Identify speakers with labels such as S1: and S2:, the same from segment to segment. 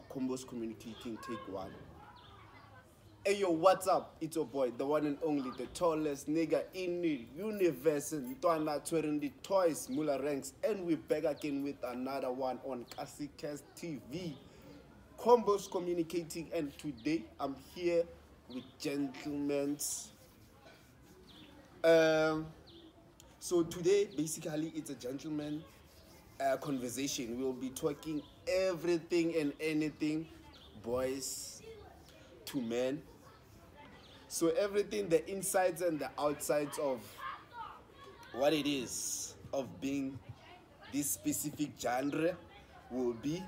S1: Combos Communicating Take One. Hey yo, what's up? It's your boy, the one and only, the tallest nigga in the universe. Ntwana touring the toys, Mula Ranks, and we're back again with another one on Kast TV. Combos Communicating, and today I'm here with gentlemen. So today, basically, it's a gentleman conversation. We'll be talking everything and anything, boys to men. So everything, the insides and the outsides of what it is of being this specific genre, will be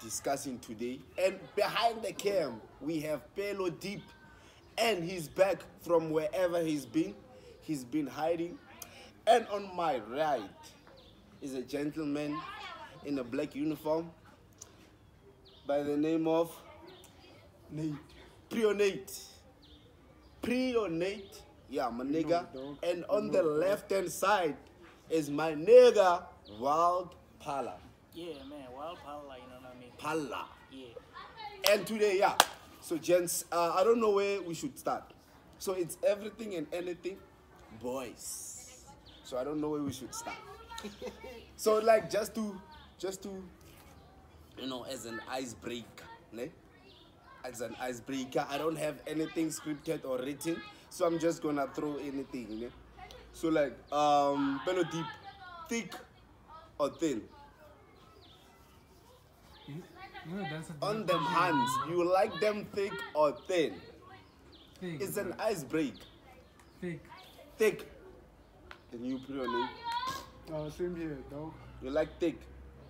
S1: discussing today. And behind the cam, we have Pelo Deep, and he's back from wherever he's been. He's been hiding. And on my right is a gentleman in a black uniform by the name of
S2: Nate.
S1: Prionate. Yeah, my nigga. And on the left-hand side is my nigga, Wild Pala.
S3: Yeah, man, Wild Pala, you know what I mean?
S1: Pala.
S3: Yeah.
S1: And today, yeah. So, gents, I don't know where we should start. So, it's everything and anything, boys. So, I don't know where we should start. So, like, just to, you know, as an icebreaker, ne? As an icebreaker, I don't have anything scripted or written, so I'm just gonna throw anything, ne? So, like, Pelo Deep, thick or thin? On them hands, you like them thick or thin?
S2: Thick.
S1: It's an icebreak.
S2: Thick.
S1: Can you put your name?
S2: Same here, dog.
S1: You like thick?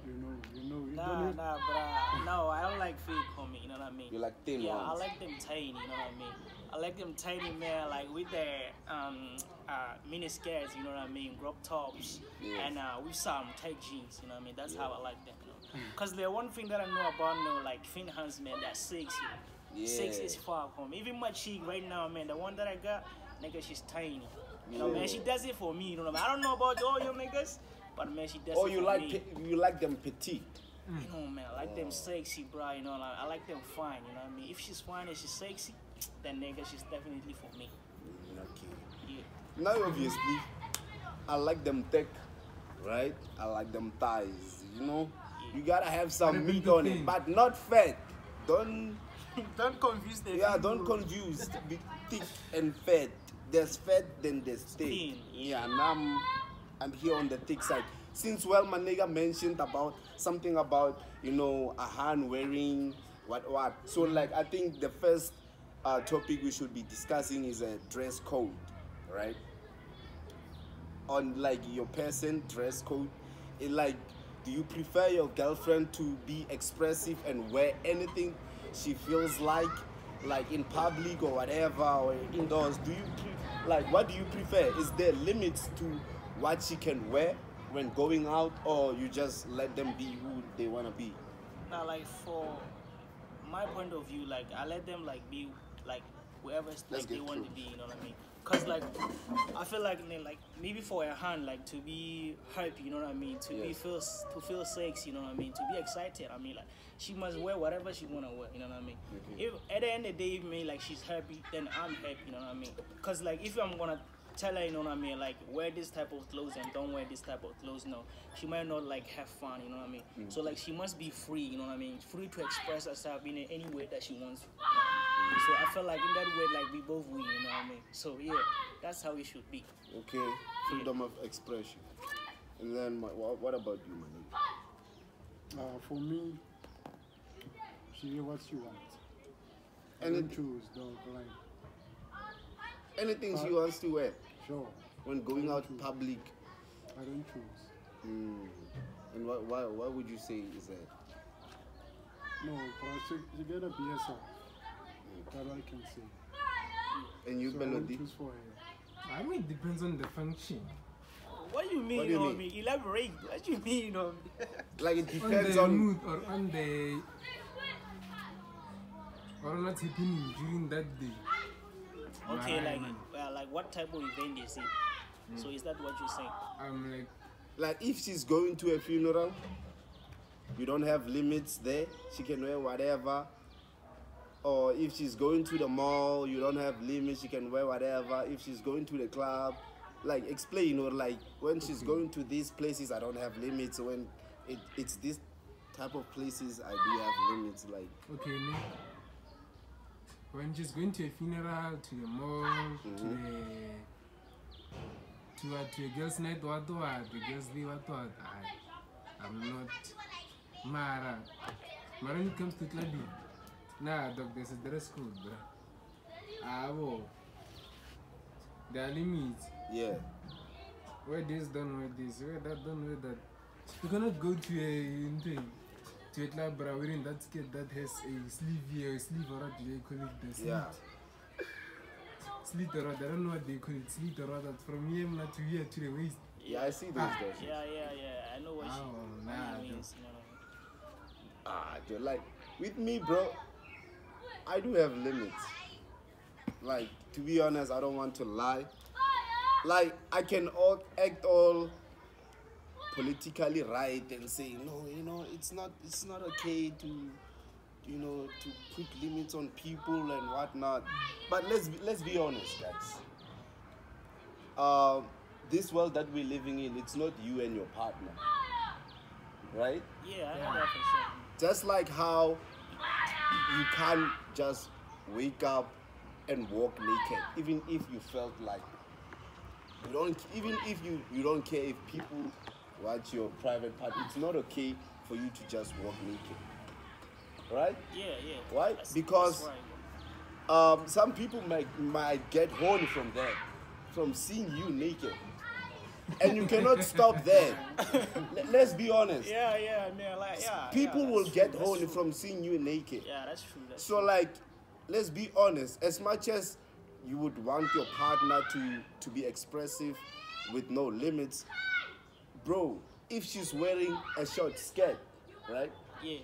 S2: You know. You
S3: Nah,
S2: don't
S3: bruh. No, I don't like fake, homie, you know what I mean?
S1: You like thin
S3: Yeah,
S1: ones?
S3: I like them tiny, you know what I mean? I like them tiny, man, like with their mini skirts, you know what I mean? Crop tops,
S1: Yeah.
S3: and with some tight jeans, you know what I mean? That's how I like them, you know? Because the one thing that I know about, you know, like thin hands, man, they're sexy.
S1: Yeah.
S3: Sexy as fuck, homie. Even my chick right now, man, the one that I got, nigga, she's tiny. You know, man, she does it for me, you know what I mean? I don't know about all you niggas, but man, she does
S1: Oh,
S3: it
S1: you
S3: for
S1: like
S3: me.
S1: you like them petite?
S3: You know, man, I like them sexy, bro. You know, like, I like them fine. You know what I mean? If she's fine and she's sexy, then nigga, she's definitely for me.
S1: Okay.
S3: Yeah.
S1: Now, obviously, I like them thick, right? I like them thighs. You know, you gotta have some meat on it, but not fat. Don't
S3: Don't confuse the
S1: don't confuse be thick and fat. There's fat, then there's thick.
S3: Thin,
S1: Yeah, and I'm here on the thick side. Since my nigga mentioned about something about, you know, a hand wearing what. So like I think the first topic we should be discussing is a dress code, right? On like your person dress code, like, do you prefer your girlfriend to be expressive and wear anything she feels like in public or whatever, or indoors? Do you what do you prefer? Is there limits to what she can wear when going out, or you just let them be who they want to be?
S3: Now, like for my point of view, like I let them like be like whoever like they want to be. You know what I mean? Cause like I feel like maybe for a hand like to be happy. You know what I mean? To feel sexy. You know what I mean? To be excited. I mean, like she must wear whatever she wanna wear. You know what I mean?
S1: Okay.
S3: If at the end of the day, if me like she's happy, then I'm happy. You know what I mean? Cause like if I'm gonna tell her, you know what I mean, like wear this type of clothes and don't wear this type of clothes, no, she might not like have fun, you know what I mean? So like she must be free, you know what I mean, free to express herself in any way that she wants to. So I feel like in that way, like we both win, you know what I mean? So yeah, that's how it should be.
S1: Okay, freedom of expression. And then what about you, man?
S2: For me, she wear what she wants. I
S1: And
S2: don't choose, dog. Like,
S1: anything she wants to wear
S2: sure,
S1: when going out
S2: choose.
S1: public.
S2: I don't choose.
S1: And why would you say is that?
S2: No, but she gotta be herself. That I can say.
S1: And you,
S2: So I
S1: Pelo
S2: don't
S1: Deep?
S2: choose for her.
S4: I mean, it depends on the function.
S3: What do you mean,
S1: What do you
S3: you know
S1: mean?
S3: what I mean? Elaborate. What do you mean, you know?
S1: Like it
S4: On
S1: depends
S4: the
S1: on.
S4: mood or on the or what's happening during that day.
S3: Okay,
S4: Right.
S3: like what type of event is it? So is that what you're saying?
S4: I'm like,
S1: Like if she's going to a funeral, you don't have limits there. She can wear whatever. Or if she's going to the mall, you don't have limits. She can wear whatever. If she's going to the club, like explain, or like when she's going to these places, I don't have limits. When it's this type of places, I do have limits. Like
S4: Okay, ne? When she's going to a funeral, to the mall, to a girls' night, what, the girls' day, what, I'm not. Mara. Mara, when it comes to clubbing, nah, dog, there's a dress code, bro. Well, there are limits.
S1: yeah,
S4: Wear this, don't wear this, wear that, don't wear that. You cannot go to a club, bro, wearing that skirt that has a sleeve here, a sleeve or what do they call it? The slit.
S1: yeah.
S4: Slit or what, I don't know what they call it, slit or what, from here not to here to the waist.
S1: Yeah, I see those dresses.
S3: Yeah. I know what
S4: Nah,
S3: she means.
S1: Dude, like with me, bro, I do have limits. Like, to be honest, I don't want to lie. Like, I can act all politically right and say, no, it's not okay to, to put limits on people and whatnot. But let's be honest, guys. This world that we're living in, it's not you and your partner, right?
S3: Yeah, I know that for sure.
S1: Just like how you can't just wake up and walk naked, even if you felt like you don't, even if you don't care if people watch your private part, it's not okay for you to just walk naked, right?
S3: Yeah.
S1: Why? Because
S3: that's right.
S1: some people might get horny from that, from seeing you naked, and you cannot stop there. Let's be honest.
S3: Yeah, man, like, yeah.
S1: People
S3: yeah,
S1: will
S3: that's
S1: get
S3: true, that's
S1: horny
S3: true.
S1: from seeing you naked.
S3: Yeah, that's true.
S1: So like, let's be honest. As much as you would want your partner to be expressive with no limits, bro, if she's wearing a short skirt, right?
S3: Yeah.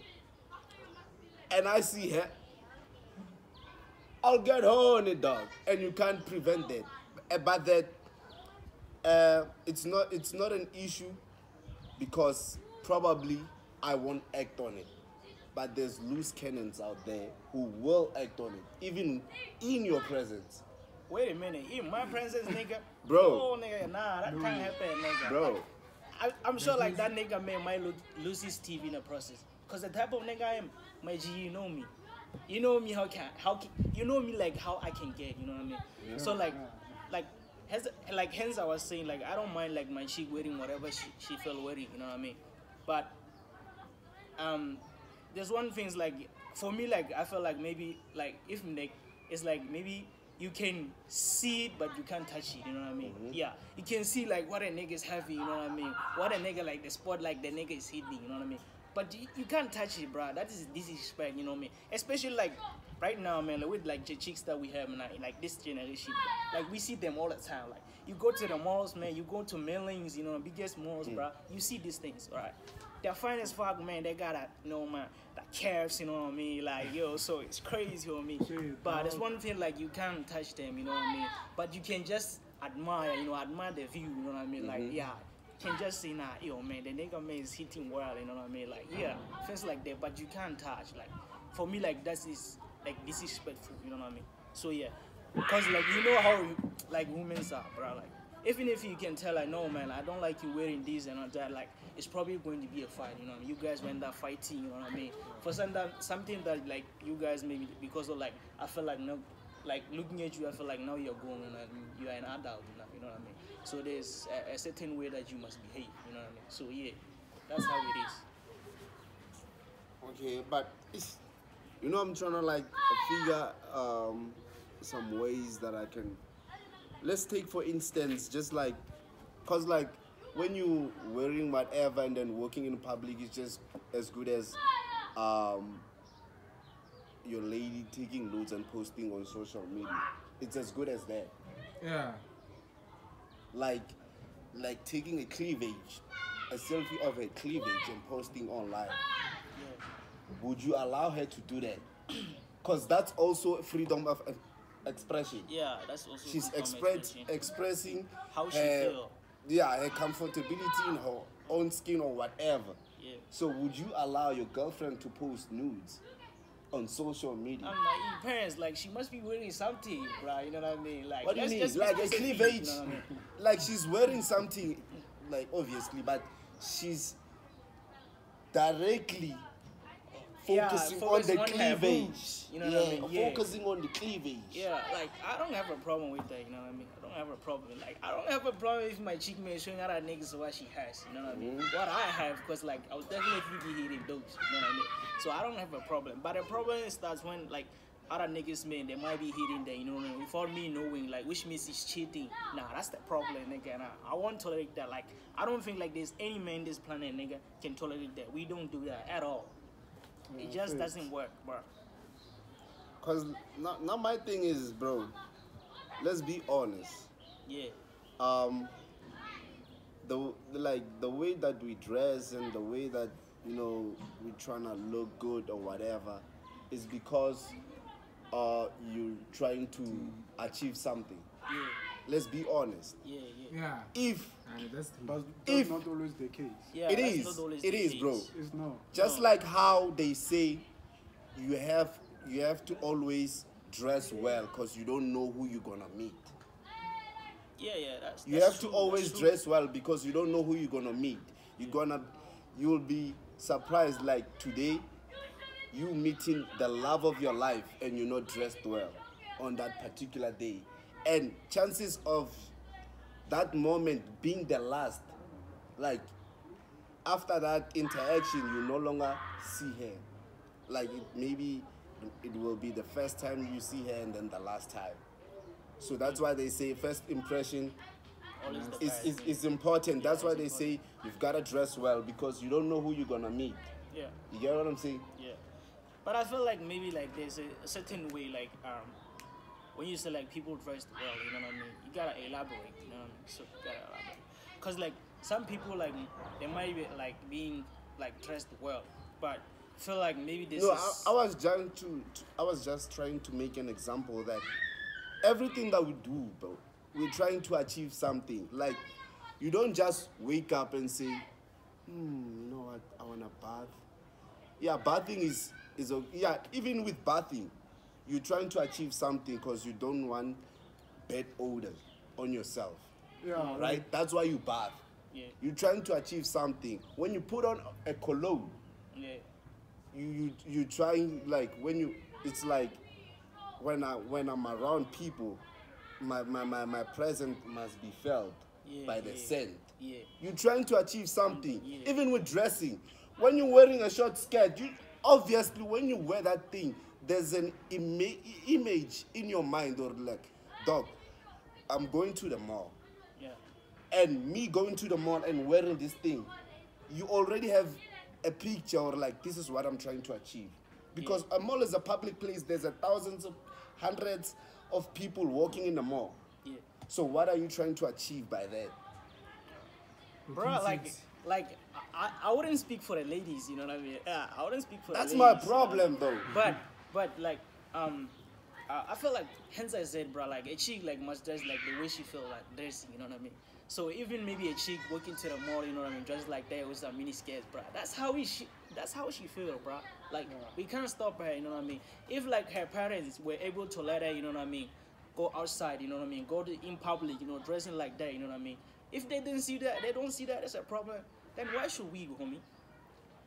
S1: And I see her, I'll get horny, dog. And you can't prevent that. But that it's not an issue because probably I won't act on it. But there's loose cannons out there who will act on it, even in your presence.
S3: Wait a minute, in my presence, nigga.
S1: Bro.
S3: Oh, nigga, nah, that can't happen, nigga.
S1: Bro,
S3: I'm sure like that nigga man might lose his TV in the process. Cause the type of nigga I am, my G, you know me. You know me you know me like how I can get, you know what I mean?
S1: Yeah.
S3: So hence I was saying like I don't mind like my chick wearing whatever she feel wearing, you know what I mean? But there's one thing like for me like I feel like maybe like if like it's like maybe you can see it but you can't touch it, you know what I mean?
S1: Mm-hmm.
S3: Yeah, you can see like what a nigga is heavy, you know what I mean? What a nigga like the spot like the nigga is hitting, you know what I mean? But you can't touch it, bro. That is disrespect, you know what I mean? Especially like right now, man, like, with like the chicks that we have now, like this generation, like we see them all the time. Like you go to the malls, man, you go to Millings, you know, biggest malls, bro. You see these things, right? They're fine as fuck, man. They got that, you know, man, the calves, you know what I mean? Like, yo, so it's crazy, you know what I mean? But there's one thing, like, you can't touch them, you know what I mean? But you can just admire, you know, admire the view, you know what I mean? Like, yeah, you can just say, nah, yo, man, the nigga man is hitting well, you know what I mean? Like, yeah, things like that, but you can't touch. Like, for me, like, that is, like, disrespectful, you know what I mean? So, yeah, because, like, you know how, like, women are, bro, like, even if you can tell, like, no, man, I don't like you wearing this and all that, like, it's probably going to be a fight, you know what I mean? You guys end up fighting, you know what I mean? For something that, like, you guys maybe, because of, like, I feel like, no, like, looking at you, I feel like now you're grown and you're an adult, you know what I mean? So there's a certain way that you must behave, you know what I mean? So, yeah, that's how it is.
S1: okay, but it's, you know, I'm trying to like figure some ways that I can. Let's take for instance, just like, cause like when you wearing whatever and then working in public is just as good as your lady taking notes and posting on social media. It's as good as that.
S4: Yeah.
S1: Like taking a cleavage, a selfie of a cleavage and posting online. Would you allow her to do that? Because that's also freedom of expression.
S3: Yeah, that's also
S1: She's
S3: freedom expression.
S1: expressing
S3: How she
S1: her,
S3: feel.
S1: yeah, her comfortability in her own skin or whatever.
S3: Yeah.
S1: So would you allow your girlfriend to post nudes on social media?
S3: I'm like, parents, like, she must be wearing something, bro. You know what I mean? Like,
S1: What do you mean?
S3: let's be
S1: Like a
S3: specific,
S1: cleavage?
S3: You know what I mean?
S1: Like she's wearing something, like obviously, but she's directly focusing on the
S3: focusing on her
S1: cleavage.
S3: boobs, you know what I mean? Yeah.
S1: Focusing on the cleavage.
S3: Yeah, like, I don't have a problem with that, you know what I mean? I don't have a problem. Like, I don't have a problem if my chick man showing other niggas what she has, you know what I mean? What I have, because, like, I'll definitely be hitting those, you know what I mean? So I don't have a problem. But the problem starts when, like, other niggas, man, they might be hitting there, you know what I mean? Without me knowing, like, which means it's cheating. Nah, that's the problem, nigga. And I won't tolerate that. Like, I don't think, like, there's any man this planet, nigga, can tolerate that. We don't do that at all. It just doesn't work, bro.
S1: Cause now my thing is, bro, let's be honest.
S3: Yeah.
S1: The way that we dress and the way that, you know, we're trying to look good or whatever is because you're trying to achieve something.
S3: Yeah.
S1: Let's be honest.
S3: Yeah.
S4: Yeah.
S1: If
S4: That's true.
S2: But
S1: If-
S2: that's not always the case.
S3: Yeah,
S1: it
S3: that's
S1: is,
S3: not always
S1: it
S3: the
S1: is,
S3: case.
S1: bro.
S2: It's not.
S1: Just like how they say you have to always dress well because you don't know who you're gonna meet.
S3: Yeah, that's
S1: You
S3: that's
S1: have
S3: true,
S1: to always
S3: that's true.
S1: dress well because you don't know who you're gonna meet. You'll be surprised, like today, you meeting the love of your life and you're not dressed well on that particular day. And chances of that moment being the last, like after that interaction, you no longer see her. Like maybe it will be the first time you see her and then the last time. So that's why they say first impression
S3: Always the
S1: is
S3: first thing.
S1: important. That's
S3: Yeah,
S1: why
S3: it's
S1: they say you've got to dress well because you don't know who you're going to meet.
S3: Yeah,
S1: You get what I'm saying?
S3: yeah. But I feel like maybe like there's a certain way, like when you say like people dressed well, you know what I mean? You gotta elaborate, you know what I mean? So you gotta elaborate. Cause like some people like they might be like being like dressed well, but I feel like maybe this
S1: No,
S3: is
S1: I was just trying to make an example that everything that we do, bro, we're trying to achieve something. Like, you don't just wake up and say, you know what, I want to bath. Yeah, bathing is yeah, even with bathing, you're trying to achieve something because you don't want bad odor on yourself,
S2: Yeah.
S1: right? That's why you bath.
S3: yeah,
S1: You're trying to achieve something. When you put on a cologne,
S3: yeah,
S1: you trying, like when you, it's like when I'm around people, my presence must be felt by the scent.
S3: yeah.
S1: You're trying to achieve something.
S3: Yeah.
S1: Even with dressing, when you're wearing a short skirt, you obviously when you wear that thing, there's an image in your mind, or like, dog, I'm going to the mall,
S3: Yeah.
S1: and me going to the mall and wearing this thing, you already have a picture, or like, this is what I'm trying to achieve. Because a mall is a public place. There's hundreds of people walking in the mall.
S3: Yeah.
S1: So what are you trying to achieve by that?
S3: Bro, like I wouldn't speak for the ladies, you know what I mean? Yeah, I wouldn't speak for
S1: That's
S3: the
S1: my
S3: ladies.
S1: problem, though.
S3: But like I feel like hence I said, bro, like a chick like must dress like the way she feel like dressing, you know what I mean? So even maybe a chick walking to the mall, you know what I mean, dressed like that with some mini skirts, bro. That's how she feel, bro. Like we can't stop her, you know what I mean? If like her parents were able to let her, you know what I mean, go outside, you know what I mean, go in public, you know, dressing like that, you know what I mean? If they don't see that as a problem, then why should we, homie?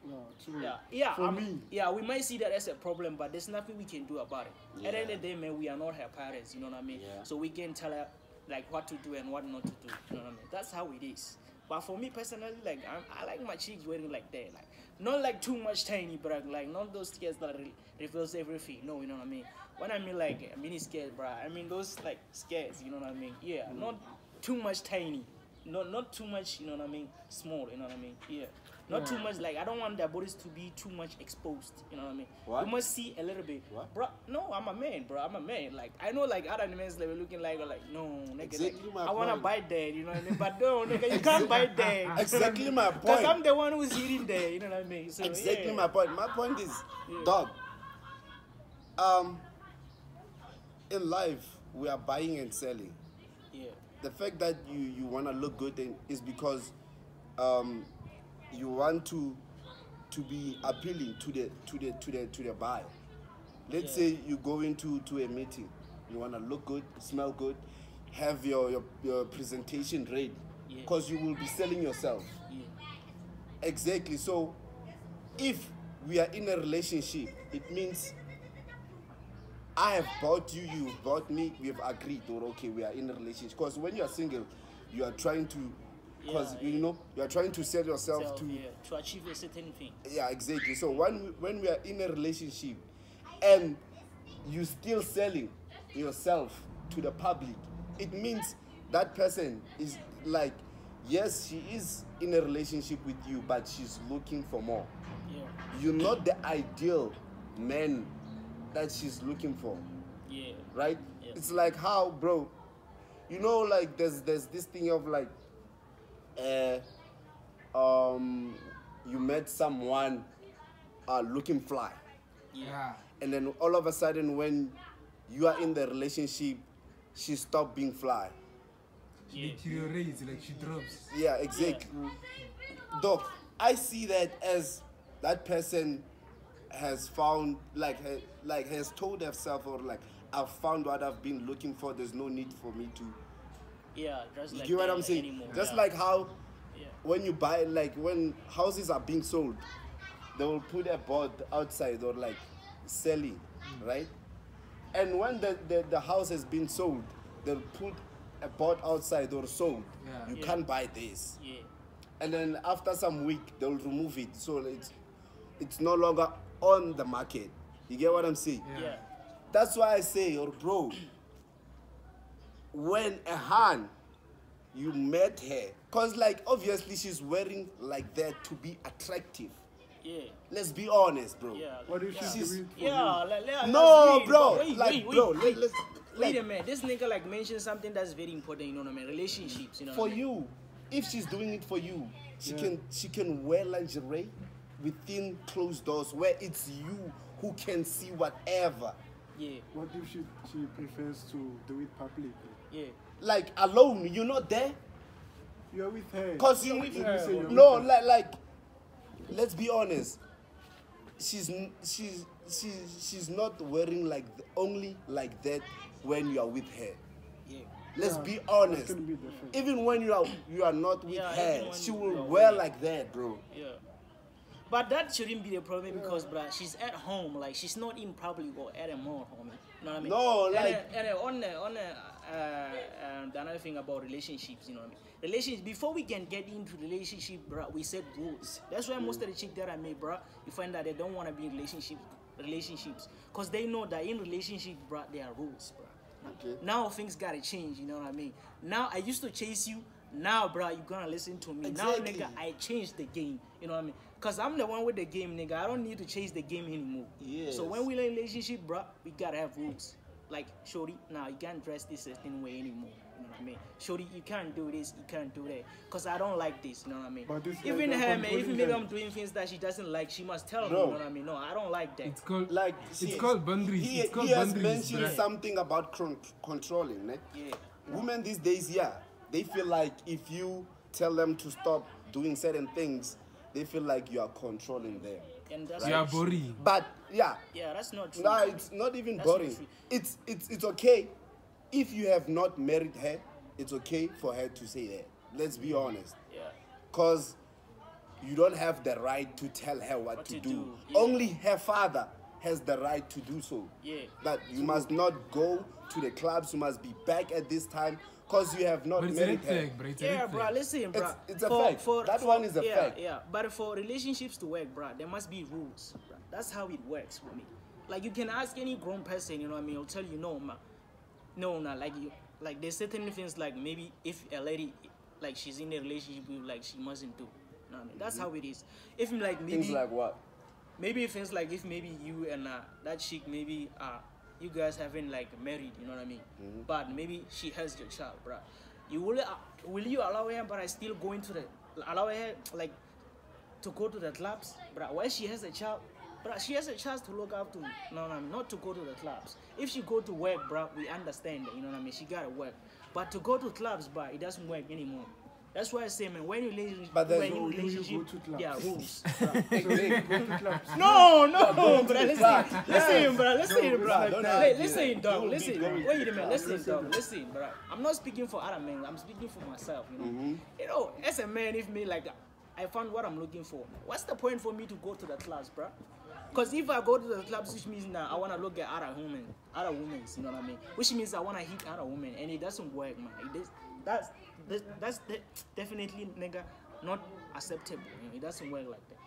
S2: Yeah, true.
S3: Yeah.
S2: For me,
S3: Yeah, we might see that as a problem, but there's nothing we can do about it. At the end of the day, man, we are not her parents, you know what I mean?
S1: Yeah.
S3: So we can tell her like what to do and what not to do, you know what I mean? That's how it is. But for me personally, like I like my cheeks wearing like that, like not like too much tiny, but like not those skirts that reveals everything. No, you know what I mean? When I mean like a mini skirt, bro, I mean those like skirts, you know what I mean? Yeah, not too much tiny. Not too much, you know what I mean, small, you know what I mean? Yeah. Not too much, like, I don't want their bodies to be too much exposed, you know what I mean?
S1: What?
S3: You must see a little bit.
S1: What?
S3: Bro, no, I'm a man, bro, I'm a man. Like, I know, like, other men, like, looking like, no, nigga,
S1: Exactly
S3: like,
S1: my
S3: I want to
S1: point.
S3: bite that, you know what I mean? But no, nigga, you can't bite that.
S1: Exactly my
S3: Because
S1: point.
S3: I'm the one who's eating there, you know what I mean? So,
S1: Exactly
S3: yeah.
S1: my point. My point is, dog. In life, we are buying and selling.
S3: Yeah,
S1: The fact that you want to look good is because you want to to be appealing to the buyer. Let's
S3: Yeah.
S1: say you go into a meeting, you wanna look good, smell good, have your presentation ready,
S3: Yeah.
S1: because you will be selling yourself.
S3: Yeah.
S1: Exactly. So if we are in a relationship, it means I have bought you, you've bought me, we've agreed, or okay, we are in a relationship. Because when you are single, you are trying to, because
S3: Yeah,
S1: you know, you are trying to sell yourself
S3: Self,
S1: to,
S3: yeah, to achieve a certain thing.
S1: yeah, exactly. So when we are in a relationship, and you still selling yourself to the public, it means that person is like, yes, she is in a relationship with you, but she's looking for more.
S3: Yeah.
S1: You're not the ideal man that she's looking for,
S3: Yeah.
S1: right?
S3: Yeah.
S1: It's like how, bro, you know, like there's this thing of like, you met someone looking fly,
S4: Yeah.
S1: and then all of a sudden when you are in the relationship, she stopped being fly.
S3: Yeah.
S4: Deteriorates, like she drops.
S1: Yeah, exactly. Doc, I see that as that person has found, like has told herself, or like, I've found what I've been looking for. There's no need for me to.
S3: Yeah. Just
S1: You
S3: like
S1: get what
S3: that
S1: I'm saying?
S3: anymore.
S1: Just
S3: Yeah.
S1: like how
S3: Yeah.
S1: when you buy, like when houses are being sold, they will put a board outside, or like selling, right? And when the house has been sold, they'll put a board outside, or sold.
S4: Yeah.
S1: You
S3: Yeah.
S1: can't buy this.
S3: Yeah.
S1: And then after some week, they'll remove it, so it's no longer on the market. You get what I'm saying?
S4: Yeah.
S3: Yeah.
S1: That's why I say, or bro, when a hand you met her, cause like obviously she's wearing like that to be attractive.
S3: Yeah.
S1: Let's be honest, bro.
S3: Yeah.
S2: What if
S3: yeah.
S2: she's
S1: She's-
S2: doing it for
S3: Yeah,
S2: you?
S1: No,
S3: let's read,
S1: bro.
S3: Wait,
S1: Like,
S3: wait,
S1: bro,
S3: wait.
S1: let's
S3: Wait
S1: like,
S3: a minute. This nigga like mentioned something that's very important. You know what I mean? Relationships. You know.
S1: for
S3: what I mean?
S1: you, if she's doing it for you, she
S2: Yeah.
S1: can wear lingerie within closed doors where it's you who can see whatever.
S3: Yeah.
S2: What if she prefers to do it publicly?
S3: Yeah.
S1: Like alone, you're not there.
S2: You're with her.
S1: Cause you,
S3: with
S2: Let
S3: her.
S2: me say you're
S1: no,
S2: with her.
S1: like, let's be honest. She's not wearing only like that when you are with her.
S3: Yeah.
S1: Let's
S2: Yeah,
S1: be
S2: that
S1: honest.
S2: can be different.
S1: Even when you are not with
S3: Yeah,
S1: her,
S3: even when
S1: she
S3: you
S1: will
S3: are
S1: wear
S3: with-
S1: like that, bro.
S3: Yeah. But that shouldn't be the problem because, bruh, she's at home. Like, she's not in public or at a mall, homie. You know what I mean?
S1: No,
S3: And,
S1: like-
S3: the another thing about relationships, you know what I mean? Relationships, before we can get into relationship, bruh, we set rules. That's why most of the chicks that I meet, bruh, you find that they don't want to be in relationships. Because they know that in relationship, bruh, there are rules, bruh.
S1: Okay.
S3: Now things gotta change, you know what I mean? Now I used to chase you. Now, bruh, you gonna listen to me.
S1: Exactly.
S3: Now, nigga, I changed the game. You know what I mean? Cause I'm the one with the game, nigga. I don't need to chase the game anymore.
S1: Yes.
S3: So when we're in a relationship, bruh, we gotta have rules. Like, shorty, nah, you can't dress this certain way anymore. You know what I mean? Shorty, you can't do this, you can't do that. Cause I don't like this, you know what I mean?
S2: But this
S3: Even
S2: guy
S3: her, man,
S2: controlling
S3: if maybe
S2: her.
S3: I'm doing things that she doesn't like, she must tell me,
S1: Bro.
S3: you know what I mean? No, I don't like that.
S4: It's called
S1: Like
S4: it's called boundaries.
S1: He,
S4: It's called
S1: he has
S4: boundaries.
S1: mentioned
S4: bruh.
S1: something about controlling. Ne?
S3: Yeah.
S1: Women these days, yeah, they feel like if you tell them to stop doing certain things, they feel like you are controlling them.
S3: And that's
S4: You are
S3: not true.
S4: boring.
S1: But yeah,
S3: Yeah, that's not true.
S1: no, it's not even
S3: That's not
S1: boring.
S3: true.
S1: It's okay if you have not married her. It's okay for her to say that. Let's be honest,
S3: Yeah.
S1: cause you don't have the right to tell her what to do.
S3: Yeah.
S1: Only her father has the right to do so.
S3: Yeah.
S1: That you must not go to the clubs. You must be back at this time, cause you have not
S4: But it's a
S1: married
S4: red
S1: her.
S4: flag, bro. It's a
S3: Yeah,
S4: red
S3: bro.
S4: flag.
S3: Listen, bro.
S1: It's a fact. That one is a
S3: yeah,
S1: fact.
S3: Yeah, but for relationships to work, bro, there must be rules. Bro. That's how it works for me. Like you can ask any grown person, you know what I mean? He'll tell you, no, man, no, nah. Like there's certain things like maybe if a lady, like she's in a relationship with, like she mustn't do. You know what I mean? That's how it is. If like maybe
S1: Things like what?
S3: maybe things like if maybe you and that chick maybe you guys haven't like married, you know what I mean? But maybe she has your child, bruh. You will you allow her, but I still going to allow her like to go to the clubs, bruh? Why she has a child? Bruh, she has a chance to look up to. No, not to go to the clubs. If she go to work, bruh, we understand that, you know what I mean? She gotta work. But to go to clubs, bruh, it doesn't work anymore. That's why I say, man, when you
S1: But there's
S3: when
S1: no-
S3: you
S2: you
S3: relationship,
S2: go to clubs.
S3: there are rules.
S2: So you go to clubs.
S3: No,
S1: going to
S3: bro.
S1: the
S3: Listen,
S1: club.
S3: listen, bro. Listen,
S2: No,
S3: bro.
S2: like
S1: Don't
S2: that.
S1: argue
S3: Listen,
S1: that.
S3: dog.
S1: You will be
S3: Listen.
S1: going to
S3: Wait
S1: the
S3: a minute.
S1: club.
S3: Listen, dog. Listen, bro. I'm not speaking for other men. I'm speaking for myself. You know.
S1: Mm-hmm.
S3: You know, as a man, if me like, I found what I'm looking for. What's the point for me to go to the clubs, bro? Because if I go to the clubs, which means now I want to look at other women, you know what I mean? Which means I want to hit other women, and it doesn't work, man. That's definitely, nigga, not acceptable. You know? It doesn't work like that.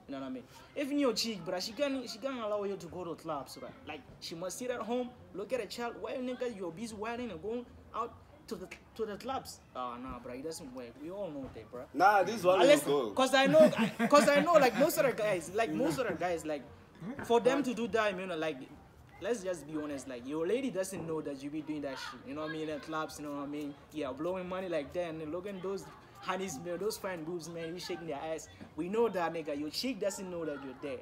S3: You know what I mean? Even your chick, bro, she can't allow you to go to clubs, right? Like she must sit at home, look at a child. Why, nigga, you're busy whining and going out to the clubs? Oh, nah, bro, it doesn't work. We all know that, bro.
S1: Nah, this one will
S3: Unless,
S1: go.
S3: cause I know, like most of the guys, like for them to do that, you know, like let's just be honest, like your lady doesn't know that you be doing that shit. You know what I mean? In clubs, you know what I mean? Yeah, blowing money like that, and look at those honeys, man, those fine boobs, man, you shaking their ass. We know that, nigga. Your chick doesn't know that you're there,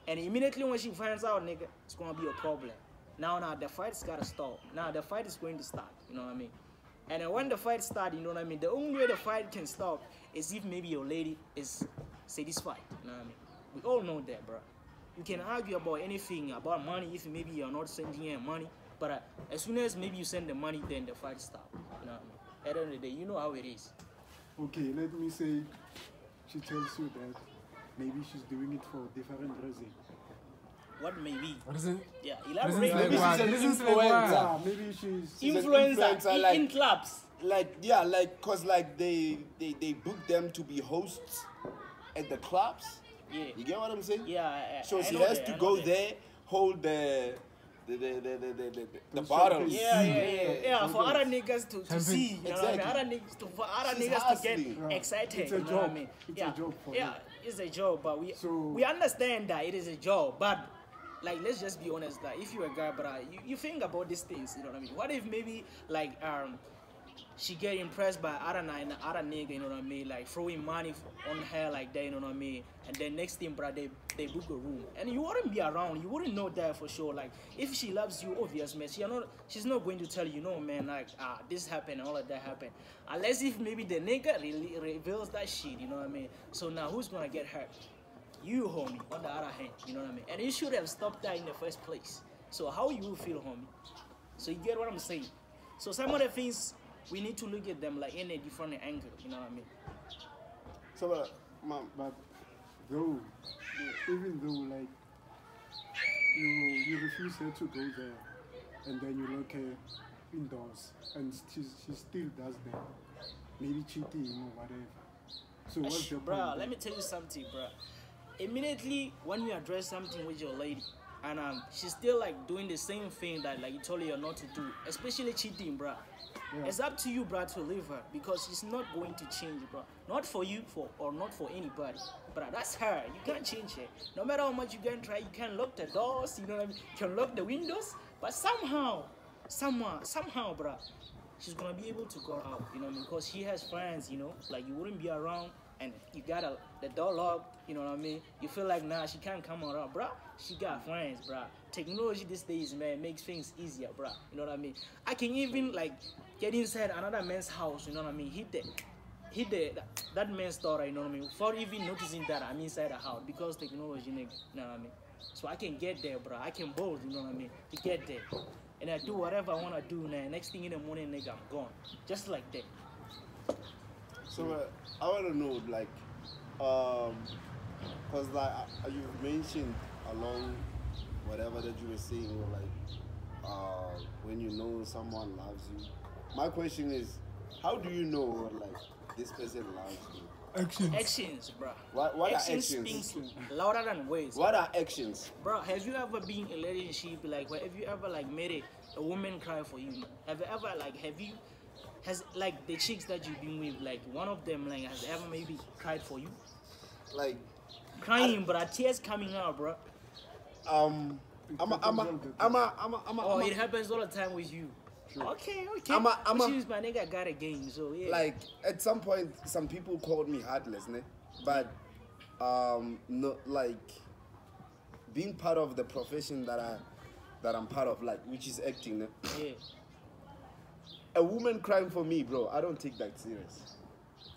S3: and immediately when she finds out, nigga, it's gonna be a problem. Now, the fight's gotta stop. Now the fight is going to start. You know what I mean? And then when the fight starts, you know what I mean? The only way the fight can stop is if maybe your lady is satisfied. You know what I mean? We all know that, bro. You can argue about anything, about money, if maybe you're not sending her money. But as soon as maybe you send the money, then the fight stops. You know what I mean? At the end of the day, you know how it is.
S2: Okay, let me say she tells you that maybe she's doing it for different reason.
S3: What may be?
S4: What is it?
S3: Yeah,
S4: Reasons
S3: elaborate.
S4: like
S1: Maybe
S4: what?
S1: she's an
S4: Reasons like
S1: influencer.
S2: Yeah,
S4: what?
S2: maybe she's
S1: She's an
S3: Influencer
S1: influencer, like-
S3: in clubs.
S1: Like, yeah, like, cause like they book them to be hosts at the clubs.
S3: Yeah.
S1: You get what I'm saying?
S3: Yeah,
S1: So
S3: I
S1: she
S3: know
S1: has
S3: that,
S1: to
S3: I know
S1: go
S3: that.
S1: there, hold the
S2: The
S1: bottles.
S2: champagne.
S3: Yeah. For other niggas to
S4: Champagne.
S3: see, you know what I mean?
S1: Exactly.
S3: For other
S1: She's
S3: niggas to get
S1: hustling.
S2: Yeah.
S3: excited.
S2: It's a
S3: you know what I
S2: job.
S3: mean?
S2: It's a job for
S3: yeah,
S2: them.
S3: it's a job, but
S2: So-
S3: we understand that it is a job, but like let's just be honest, that if you're a guy, but you think about these things, you know what I mean? What if maybe like she get impressed by other nigga, you know what I mean? Like throwing money on her like that, you know what I mean? And then next thing, bro, they book a room, and you wouldn't be around, you wouldn't know that for sure. Like if she loves you, obvious, man, she's not going to tell you, no, man, like this happened, all of that happened, unless if maybe the nigga really reveals that shit, you know what I mean? So now who's gonna get hurt? You, homie, on the other hand, you know what I mean? And you should have stopped that in the first place. So how you feel, homie? So you get what I'm saying? So some of the things, we need to look at them like in a different angle, you know what I mean?
S1: So,
S2: But though, even though like you refuse her to go there, and then you lock her indoors, and she still does that, maybe cheating or whatever. So what's your
S3: Bro,
S2: point?
S3: let me tell you something, bro. Immediately when you address something with your lady, and she's still like doing the same thing that like you told her not to do, especially cheating, bro.
S2: Yeah.
S3: It's up to you, bro, to leave her because she's not going to change, bro. Not for you, or not for anybody, but that's her. You can't change her. No matter how much you can try, you can lock the doors, you know what I mean? You can lock the windows, but somehow, bro, she's gonna be able to go out, you know what I mean? Because she has friends, you know, like you wouldn't be around, and you got the door locked, you know what I mean? You feel like, nah, she can't come around, bro. She got friends, bro. Technology these days, man, makes things easier, bro. You know what I mean? I can even like get inside another man's house, you know what I mean? Hit that man's door, you know what I mean? Without even noticing that I'm inside the house because technology, nigga, you know what I mean? So I can get there, bro. I can bold, you know what I mean? To get there. And I do whatever I want to do, man. Next thing in the morning, nigga, I'm gone. Just like that.
S1: So I want to know, like, cause like you mentioned along whatever that you were saying, or like, when you know someone loves you. My question is, how do you know like this person loves you?
S4: Actions.
S3: Actions, bro.
S1: What are
S3: actions
S1: actions?
S3: speaks louder than words.
S1: What are actions?
S3: Bro, have you ever been in a relationship, like, have you ever, like, made a woman cry for you? Have you ever, like, has, like, the chicks that you've been with, like, one of them, like, has ever maybe cried for you?
S1: Like,
S3: Crying, bro, tears coming out, bro.
S1: I'm
S3: Oh, it happens all the time with you.
S2: Sure.
S3: Okay.
S1: Which
S3: means my nigga got a game, so yeah.
S1: like at some point some people called me heartless, ne? But no, like being part of the profession that I'm part of, like, which is acting, ne?
S3: Yeah.
S1: A woman crying for me, bro, I don't take that serious.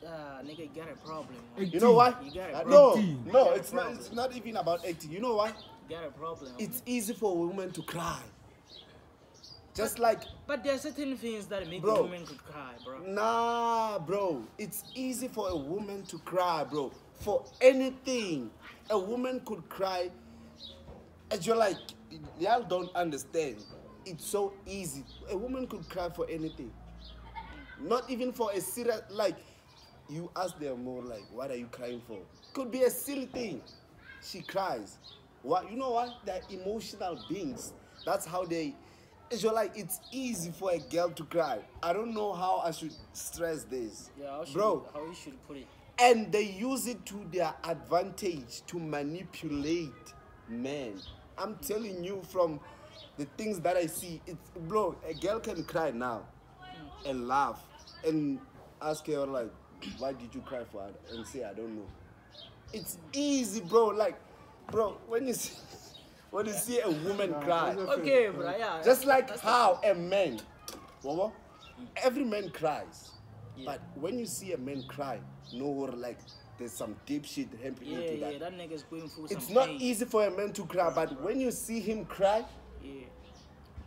S3: Nigga, you got a problem.
S1: You know why?
S3: You got a
S1: No,
S3: problem.
S1: no,
S3: got a
S1: it's not.
S3: problem.
S1: It's not even about acting. You know why?
S3: You got a problem.
S1: It's easy for a woman to cry. Just like,
S3: But there are certain things that make
S1: Bro.
S3: a woman could cry, bro.
S1: nah, bro. It's easy for a woman to cry, bro. For anything, a woman could cry. And you're like, y'all don't understand. It's so easy. A woman could cry for anything. Not even for a serious, like, you ask them more like, what are you crying for? Could be a silly thing. She cries. What? You know what? They're emotional beings. That's how they. You're like, it's easy for a girl to cry. I don't know how I should stress this,
S3: Yeah, how you should put it.
S1: and they use it to their advantage to manipulate men. I'm telling you from the things that I see. It's, bro, a girl can cry now and laugh and ask her like, why did you cry for? And say, I don't know. It's easy, bro. Like, bro, when you see a woman cry,
S3: Okay, bro. Yeah.
S1: just like
S3: that's
S1: how a man, Wawa, every man cries. But when you see a man cry, know what, like, there's some deep shit happening to that.
S3: that nigga's going through
S1: It's
S3: some
S1: not
S3: pain.
S1: easy for a man to cry, but when you see him cry,
S3: Yeah,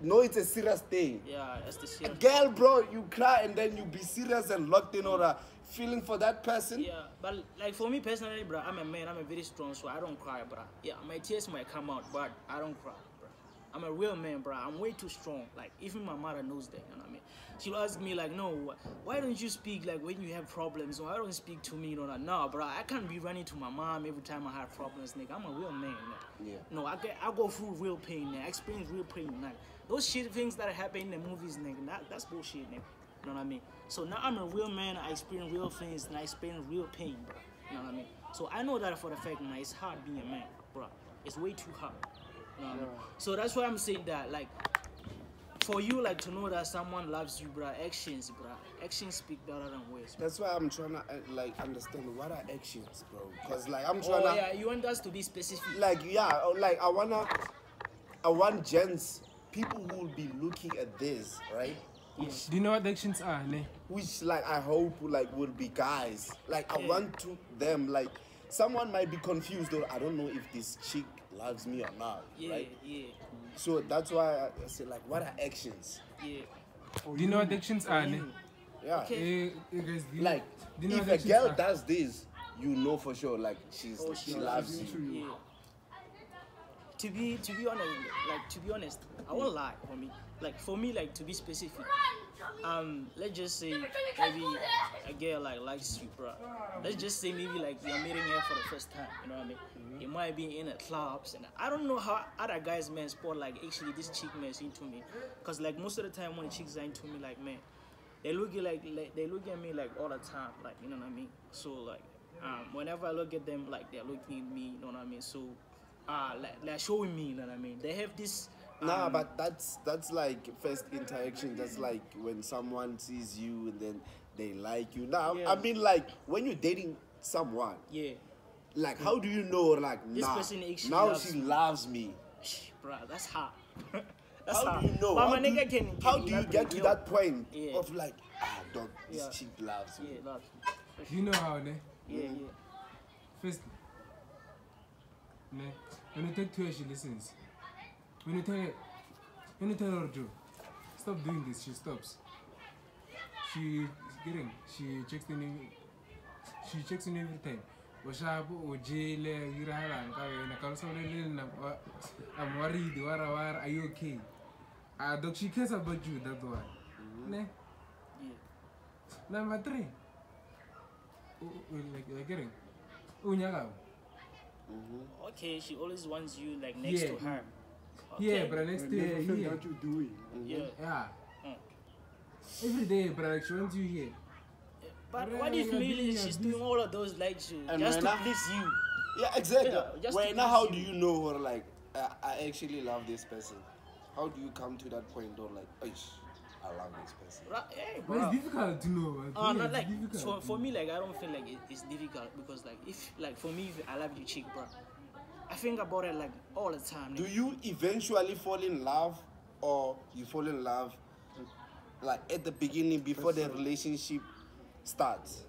S1: know it's a serious thing.
S3: yeah, that's the shit.
S1: Girl, bro, you cry and then you be serious and locked in or a feeling for that person.
S3: Yeah, but like for me personally, bro, I'm a man. I'm a very strong, so I don't cry, bro. Yeah, my tears might come out, but I don't cry, bro. I'm a real man, bro. I'm way too strong. Like even my mother knows that. You know what I mean? She'll ask me like, no, why don't you speak like when you have problems? Why don't you speak to me? You know, like, no, bro. I can't be running to my mom every time I have problems, nigga. I'm a real man. Nigga.
S1: Yeah.
S3: No, I go through real pain, nigga. I experience real pain, nigga. Those shit things that happen in the movies, nigga. That's bullshit, nigga. You know what I mean? So now I'm a real man. I experience real things and I experience real pain, bro. You know what I mean? So I know that for the fact, man, it's hard being a man, bro. It's way too hard. You know what I mean? So that's why I'm saying that, like, for you, like, to know that someone loves you, bro, actions speak better than words.
S1: That's why I'm trying to like understand what are actions, bro. Cause like I'm trying
S3: Oh
S1: to
S3: yeah, you want us to be specific.
S1: like like I want gents, people who will be looking at this, right?
S3: Yeah.
S4: Do you know what actions are, ne?
S1: Which like I hope like will be guys. Like I
S3: Yeah.
S1: want to them like someone might be confused or I don't know if this chick loves me or not,
S3: Yeah,
S1: right?
S3: yeah,
S1: So that's why I say like what are actions?
S3: yeah.
S4: Do you know what actions are, ne?
S1: Yeah.
S3: Okay.
S4: Guys, do you,
S1: Like
S4: do you know
S1: if
S4: what
S1: a
S4: actions
S1: girl
S4: are?
S1: does this, you know for sure like she
S3: she
S1: loves
S2: loves
S1: you.
S2: you.
S3: Yeah. To be honest, I won't lie for me. Like for me, like to be specific, let's just say maybe a girl like likes you, bro. Let's just say maybe like you're meeting her for the first time. You know what I mean? You might be in a clubs, and I don't know how other guys man spot like actually this chick man is into me, cause like most of the time when the chicks are into me, like man, they look at they look at me like all the time, like you know what I mean. So like whenever I look at them, like they're looking at me, you know what I mean. So like they're showing me, you know what I mean. They have this.
S1: Nah, but that's like first interaction. That's like when someone sees you and then they like you. Now,
S3: Yeah.
S1: I mean, like when you're dating someone,
S3: Yeah,
S1: like how do you know? Like
S3: This
S1: nah,
S3: person actually
S1: now
S3: loves
S1: she
S3: me.
S1: loves me.
S3: bro, that's hard. That's
S1: How
S3: hard.
S1: do you know?
S3: But
S1: How
S3: my
S1: do
S3: nigga
S1: you,
S3: can
S1: how do you
S3: elaborate,
S1: get to
S3: yo.
S1: that point
S3: Yeah.
S1: of like, dog, this
S3: Yeah.
S1: chick loves me?
S3: Yeah, loves me.
S4: Do you know how, ne?
S3: Yeah, yeah.
S4: First, ne? When you talk to her, she listens. When you tell her, Joe, stop doing this, she stops. She checks in every time. Washabu, Ojele, Yirahan, I'm worried, are you okay? Dog, she cares about you, that's why. Ne?
S3: Yeah.
S4: Number 3. Like getting. Unyagao.
S3: Okay, she always wants you like next
S4: Yeah.
S3: to her.
S4: Yeah,
S3: Okay.
S4: but next
S2: And
S4: day,
S2: never feel
S4: yeah.
S2: that you do it.
S3: Yeah.
S4: Yeah.
S3: Mm.
S4: Every day, but like she wants you here.
S3: But
S4: Yeah,
S3: what if
S4: yeah,
S3: really
S4: yeah,
S3: she's
S4: this-
S3: doing all of those like you
S1: And
S3: just to
S1: when I-
S3: please you?
S1: Yeah, exactly.
S3: Yeah, just
S1: Well,
S3: to
S1: now how
S3: please
S1: do
S3: you.
S1: you know or like I actually love this person? How do you come to that point or like, "Aish, I love this person"?
S3: Right? Hey,
S4: But it's
S3: bro.
S4: difficult to know.
S3: Not like
S4: difficult.
S3: for me, like I don't feel like it's difficult because like if like for me, if I love you, chick, bro. I think about it like all the time.
S1: Do
S3: nigga.
S1: you eventually fall in love or you fall in love like at the beginning before the relationship starts?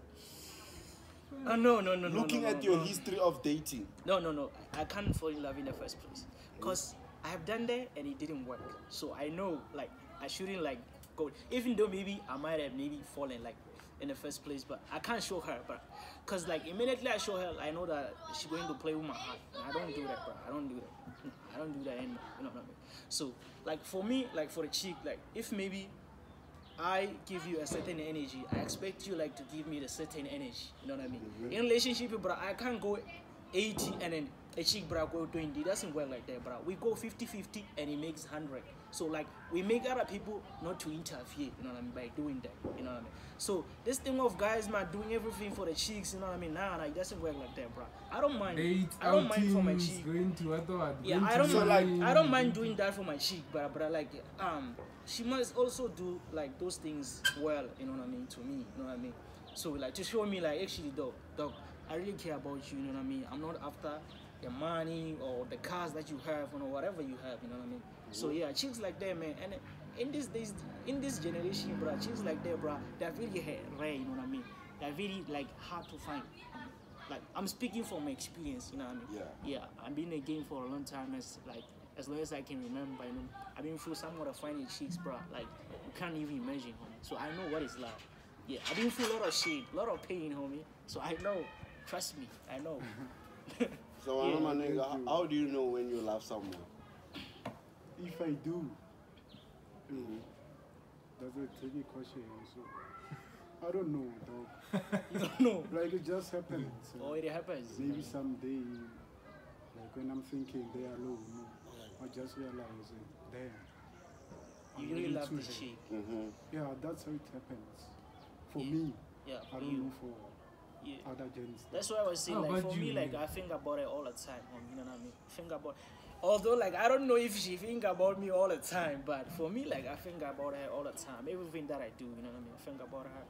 S3: No.
S1: Looking
S3: no,
S1: at
S3: no,
S1: your
S3: no.
S1: history of dating.
S3: No. I can't fall in love in the first place. Because I have done that and it didn't work. So I know, like, I shouldn't, like, go. Even though maybe I might have maybe fallen, like, in the first place, but I can't show her, but because, like, immediately I show her, I know that she's going to play with my heart. And I don't do that, bro. I don't do that. I don't do that anymore. You know what I mean? So, like, for me, like, for the chick, like, if maybe I give you a certain energy, I expect you like to give me the certain energy. You know what I mean? In relationship, bro, I can't go 80 and then a chick, bro, go 20. It doesn't work like that, bro. We go 50-50 and it makes 100. So like we make other people not to interfere, you know what I mean, by doing that. You know what I mean? So this thing of guys man doing everything for the chicks, you know what I mean? Nah, it doesn't work like that, bro. I don't mind. I don't mind for my chick.
S4: Going to what?
S3: Yeah, I don't mind doing that for my chick, but like she must also do like those things well, you know what I mean, to me, you know what I mean? So like to show me like actually dog, I really care about you, you know what I mean? I'm not after the money or the cars that you have or whatever you have, you know what I mean? So yeah, chicks like that, man, and in this generation, bro, chicks like that, bro, they're really rare, you know what I mean? They're really like hard to find. Like I'm speaking from my experience, you know what I mean? Yeah, I've been in the game for a long time, as long as I can remember, you know. I've been through some of the finding chicks, bro. Like you can't even imagine, homie. So I know what it's like. Yeah, I've been through a lot of shit, a lot of pain, homie. So I know. Trust me, I know.
S1: So,
S3: Yeah.
S1: my nigga, how do you know when you love someone?
S2: If I do, that's a tricky question also. I don't know, dog.
S3: You don't know.
S2: Like it just happens.
S3: Oh, it happens.
S2: Maybe someday, like when I'm thinking they are alone, I just realize, damn.
S3: You
S2: I'm
S3: really love
S2: into
S3: this
S2: her.
S3: chick.
S2: Yeah, that's how it happens. For
S3: Yeah.
S2: me,
S3: Yeah,
S2: I
S3: for
S2: don't
S3: you.
S2: know for
S3: Yeah.
S2: other gents.
S3: That's why I was saying,
S4: How
S3: like,
S4: about
S3: for me,
S4: you,
S3: like,
S4: man?
S3: I think about it all the time, homie, you know what I mean? Think about, although, like, I don't know if she think about me all the time, but for me, like, I think about her all the time. Everything that I do, you know what I mean? I think about her.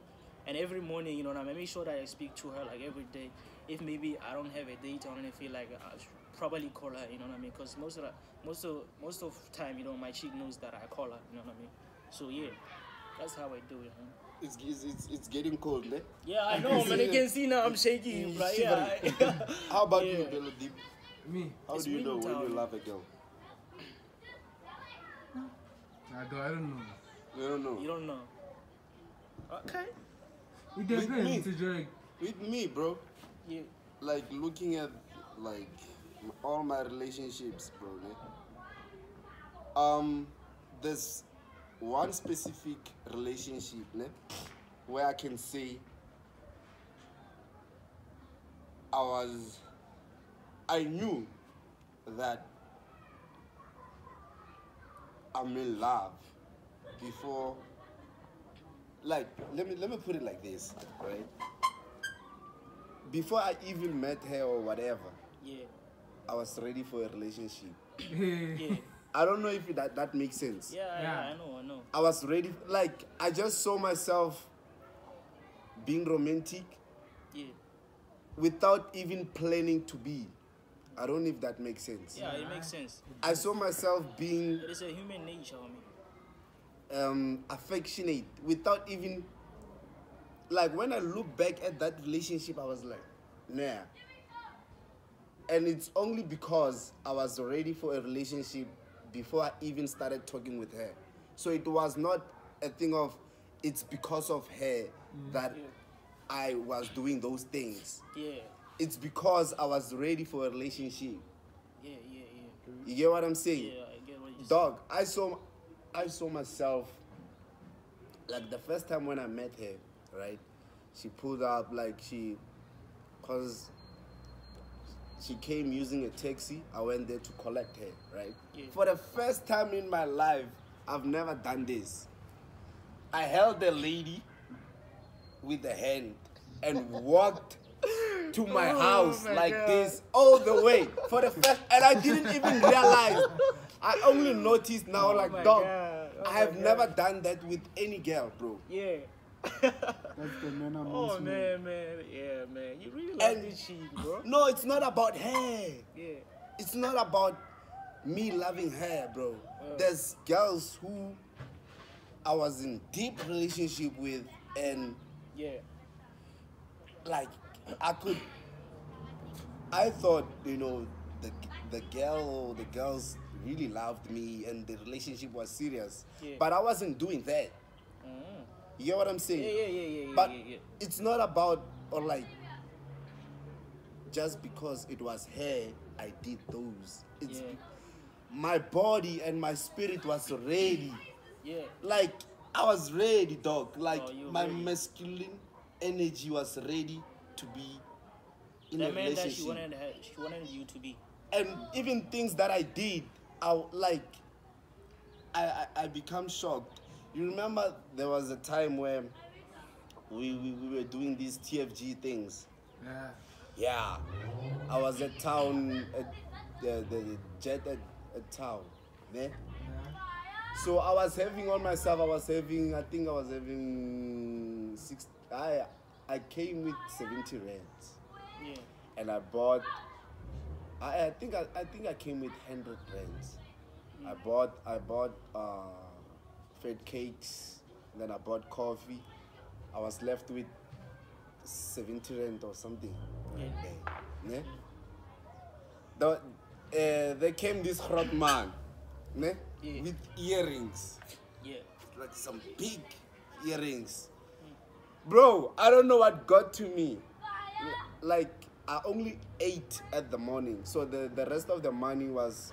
S3: And every morning, you know what I mean? I make sure that I speak to her, like, every day. If maybe I don't have a date or anything, like, I should probably call her, you know what I mean? Because most of the time, you know, my chick knows that I call her, you know what I mean? So, yeah, that's how I do it, homie.
S1: It's getting cold, eh?
S3: Yeah, I know, man. You can see now I'm shaking,
S1: He's
S3: right? Yeah.
S1: How about
S3: Yeah.
S1: you, Bello Deep?
S4: Me?
S1: How
S3: It's
S1: do you know
S3: winter
S1: when you
S3: time.
S1: love a girl?
S4: I don't know.
S1: You don't know.
S3: You don't know. Okay.
S4: It
S1: me.
S4: depends. It's like,
S1: With me, bro,
S3: Yeah.
S1: like looking at like all my relationships, bro. There's one specific relationship, where I can say I knew that I'm in love before. Like, let me put it like this, right? Before I even met her or whatever,
S3: Yeah.
S1: I was ready for a relationship.
S3: Yeah.
S1: I don't know if that makes sense.
S3: Yeah,
S4: Yeah.
S3: I know.
S1: I was ready, like, I just saw myself being romantic
S3: Yeah.
S1: without even planning to be. I don't know if that makes sense.
S3: Yeah, it makes sense.
S1: I saw myself being
S3: It is a human nature, homie.
S1: affectionate without even, like, when I look back at that relationship, I was like, nah. And it's only because I was ready for a relationship before I even started talking with her. So it was not a thing of, it's because of her that
S3: Yeah.
S1: I was doing those things.
S3: Yeah.
S1: It's because I was ready for a relationship.
S3: Yeah.
S1: You get what I'm saying?
S3: Yeah, I get what you
S1: Dog, I saw myself, like, the first time when I met her, right? She pulled up, like, cause she came using a taxi. I went there to collect her, right?
S3: Yeah.
S1: For the first time in my life, I've never done this. I held the lady with the hand and walked to my house
S3: my
S1: like
S3: God.
S1: this all the way for the first, and I didn't even realize. I only noticed now, like,
S3: my
S1: dog,
S3: God. Oh
S1: I
S3: my
S1: have
S3: God.
S1: never done that with any girl, bro.
S3: Yeah.
S2: That's the man I'm
S3: Oh
S2: also.
S3: man. Yeah, man. You really love
S1: And-
S3: this chick, bro.
S1: No, it's not about her.
S3: Yeah.
S1: It's not about me loving her, bro. There's girls who I was in deep relationship with, and
S3: Yeah.
S1: like, I thought, you know, the girls really loved me and the relationship was serious.
S3: Yeah.
S1: But I wasn't doing that. You get what I'm saying?
S3: Yeah.
S1: But it's not about, or like, just because it was her, I did those. It's my body and my spirit was ready.
S3: Yeah.
S1: Like, I was ready, dog. Like,
S3: Oh, you
S1: my
S3: ready.
S1: masculine energy was ready to be in a
S3: That meant that
S1: relationship.
S3: she wanted you to be.
S1: And even things that I did, I become shocked. You remember there was a time where we were doing these TFG things.
S4: Yeah.
S1: Yeah, I was at town, at the jet at town, there.
S4: Yeah.
S1: So I was having on myself. I think I was having I came with 70 rands,
S3: Yeah.
S1: and I bought. I think I came with 100 rands. I bought fed cakes, then I bought coffee. I was left with 70 rand or something.
S3: Yeah.
S1: Yeah. There came this hot man, ne?
S3: Yeah.
S1: With earrings,
S3: Yeah.
S1: like some big earrings. Bro, I don't know what got to me. Like, I only ate at the morning, so the rest of the money was,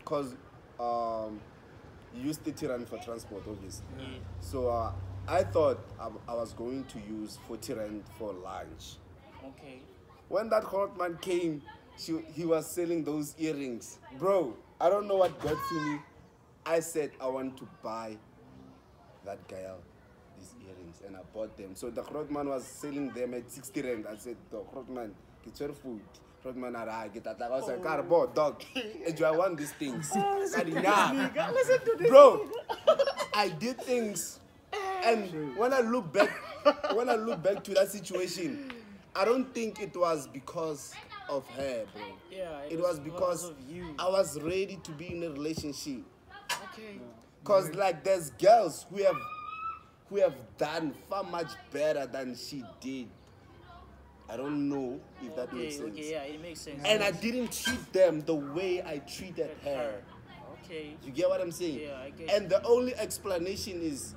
S1: cause you use 30 rand for transport, obviously.
S3: Yeah.
S1: So I thought I was going to use 40 rand for lunch.
S3: Okay.
S1: When that hot man came, he was selling those earrings. Bro, I don't know what got to me. I said I want to buy that girl these earrings, and I bought them. So the hot man was selling them at 60 rand. I said, the hot man, get your food. Hot man, I get that. I was like, dog, do I want these things?
S3: Listen to this.
S1: Bro, I did things, and when I look back to that situation, I don't think it was because of her, bro.
S3: Yeah.
S1: It was because
S3: of you.
S1: I was ready to be in a relationship.
S3: Okay.
S1: Cause like there's girls who have done far much better than she did. I don't know if that makes sense.
S3: Okay, yeah, it makes sense.
S1: And I didn't treat them the way I treated her.
S3: Okay.
S1: You get what I'm saying?
S3: Yeah, I get
S1: And the only explanation is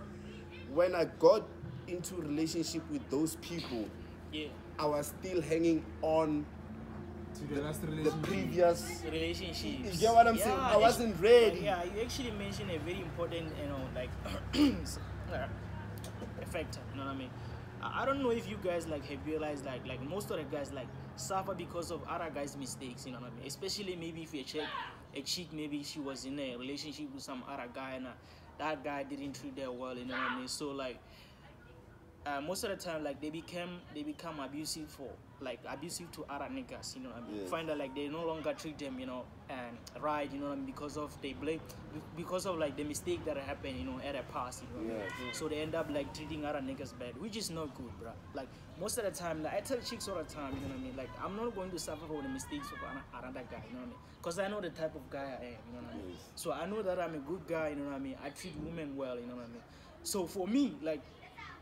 S1: when I got into relationship with those people,
S3: Yeah.
S1: I was still hanging on
S4: To the last
S1: the
S4: relationship.
S1: previous.
S3: Relationships.
S1: You get what I'm saying? I wasn't ready.
S3: Yeah, you actually mentioned a very important, like factor. You know what I mean? I don't know if you guys like have realized like most of the guys like suffer because of other guys' mistakes. You know what I mean? Especially maybe if you check a chick, maybe she was in a relationship with some other guy and that guy didn't treat her well. You know what I mean? So like. Most of the time, like they become abusive to other niggas, you know what I mean?
S1: Yeah.
S3: Find out like they no longer treat them, you know, and right, you know what I mean, because of like the mistake that happened, you know, at a past, you know what I mean?
S1: Yeah.
S3: So they end up like treating other niggas bad, which is not good, bro. Like most of the time, like I tell chicks all the time, you know what I mean? Like I'm not going to suffer for the mistakes of another guy, you know what I mean? Because I know the type of guy I am, you know what I mean?
S1: Yes.
S3: So I know that I'm a good guy, you know what I mean? I treat women well, you know what I mean? So for me, like.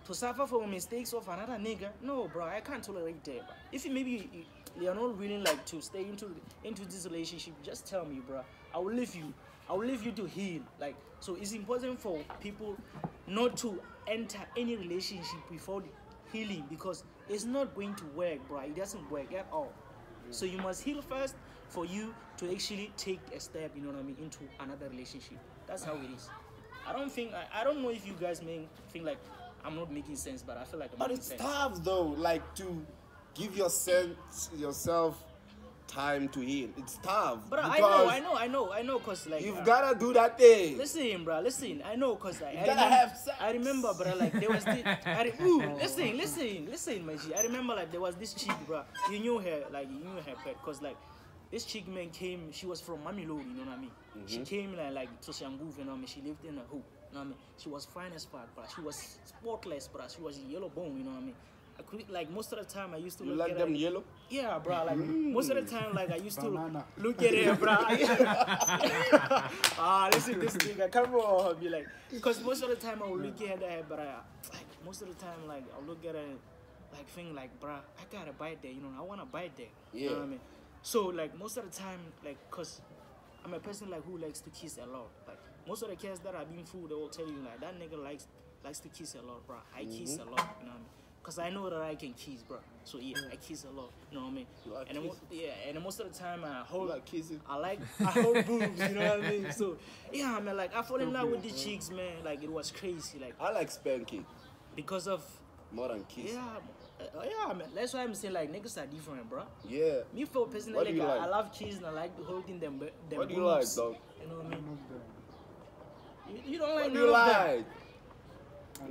S3: To suffer for mistakes of another nigga, no, bro, I can't tolerate that. Bro. If maybe you're not willing like to stay into this relationship, just tell me, bro. I will leave you to heal. Like, so it's important for people not to enter any relationship without healing because it's not going to work, bro. It doesn't work at all. So you must heal first for you to actually take a step, you know what I mean, into another relationship. That's how it is. I don't know if you guys may think like I'm not making sense, but I feel like I'm
S1: But
S3: making
S1: it's
S3: sense.
S1: tough though, like to give yourself time to heal. It's tough.
S3: But I know, cause like
S1: You've gotta do that thing.
S3: listen, bro, listen. I know, cause like,
S1: gotta have sex.
S3: I remember, bro, like there was this. Listen, my G. I remember like there was this chick, bro. You knew her pet, cause like this chick man came. She was from Mamelodi, you know what I mean? She came like to Shangu, you know what I mean? She lived in a hoop. You know what I mean? She was fine as fuck, but she was spotless, bro. She was yellow bone, you know what I mean? I could, like most of the time I used to
S1: You
S3: look
S1: like
S3: at
S1: them
S3: her.
S1: yellow?
S3: Yeah, bro. Like most of the time, like I used
S2: Banana.
S3: to look at her, bro. Listen, this nigga, come on, be like, because most of the time I will look at her, but like most of the time, like I'll look at her, like think like, bruh, I gotta buy it there. You know, I wanna buy it there. You
S1: Yeah.
S3: know what I mean? So like most of the time, like, cause I'm a person like who likes to kiss a lot. Like most of the kids that I've been through, they will tell you like that nigga likes to kiss a lot, bruh. I kiss a lot. You know what I mean? Cause I know that I can kiss, bro. So yeah, I kiss a lot. You know what I mean?
S1: You like
S3: and then, and most of the time I hold,
S1: You like kissing?
S3: I hold boobs. You know what I mean? So yeah, man, like I fall in love with the chicks, man. Like it was crazy, like
S1: I like spanking
S3: because of
S1: more than kissing.
S3: yeah, man. That's why I'm saying like niggas are different, bro.
S1: Yeah.
S3: Me for personally,
S1: What do you
S3: like,
S1: like?
S3: I love kissing. I like holding them.
S1: What do you like,
S3: boobs.
S1: dog?
S3: You know what I mean?
S2: None of them.
S3: You don't like
S1: What do
S3: none
S1: you
S3: of them.
S1: like?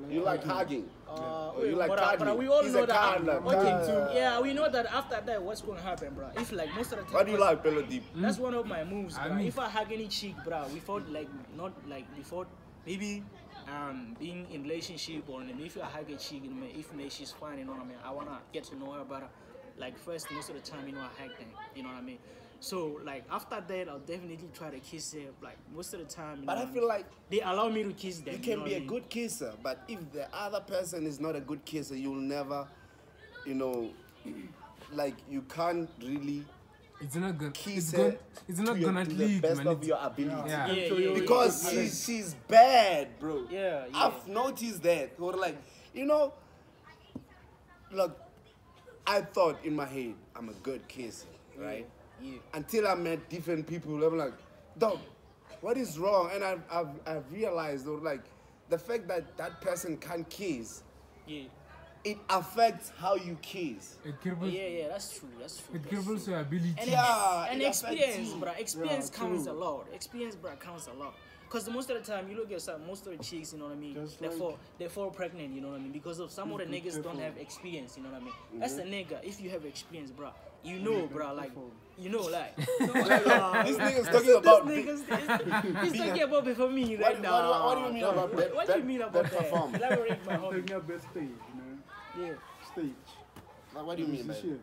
S1: You like hugging? Or you like
S3: but
S1: cuddling?
S3: we all
S1: He's
S3: know
S1: a
S3: that.
S1: cuddler.
S3: Okay, yeah, we know that after that, what's gonna happen, bro? If like most of the time,
S1: What do you like, Bello Deep?
S3: that's one of my moves,
S4: I
S3: bro.
S4: mean-
S3: If I hug any chick, bro, without like not like before maybe being in relationship or if I hug a chick, you know, if she's fine, you know what I mean. I wanna get to know her better. Like first, most of the time, you know, I hug them, you know what I mean. So like after that, I'll definitely try to kiss her. Like most of the time, you
S1: But
S3: know,
S1: I feel like
S3: they allow me to kiss them.
S1: you can
S3: know
S1: be
S3: what I
S1: a
S3: mean?
S1: good kisser, but if the other person is not a good kisser, you'll never, you know, like you can't really
S4: It's not gonna.
S1: kiss
S4: It's,
S1: her
S4: it's not
S1: to
S4: gonna
S1: to the
S4: lead,
S1: best
S4: man.
S1: of your ability.
S4: Yeah.
S3: Yeah.
S1: Because she's bad, bro.
S3: Yeah.
S1: I've noticed that. Or like, you know, look, I thought in my head I'm a good kisser, right?
S3: Yeah.
S1: Until I met different people, I'm like, dog, what is wrong? And I've realized, or like, the fact that that person can't kiss,
S3: Yeah.
S1: it affects how you kiss.
S4: It cripples.
S3: Yeah, that's true. That's true.
S4: It
S3: that's
S4: cripples
S3: true.
S4: your ability.
S3: And,
S1: Yeah,
S3: and
S1: it affects
S3: experience,
S1: you.
S3: bro. Experience
S2: Yeah,
S3: counts
S2: true.
S3: a lot. Experience, bro, counts a lot. Cause most of the time, you look at most of the chicks, you know what I mean.
S2: Just
S3: They fall pregnant, you know what I mean, because of some of the
S2: Be
S3: niggas don't
S2: careful.
S3: have experience, you know what I mean.
S1: Mm-hmm.
S3: That's a nigga. If you have experience, bro, you know, bro, like
S2: careful.
S3: you know, like.
S1: This nigga's talking about
S3: This niggas, he's talking about before me
S1: What,
S3: right now.
S1: what do you mean about that?
S3: What do you mean about that?
S1: perform?
S3: Elaborate, my homie.
S2: Taking up that stage, you know?
S3: Yeah.
S2: Stage.
S1: What do you mean by that?
S2: Musicians.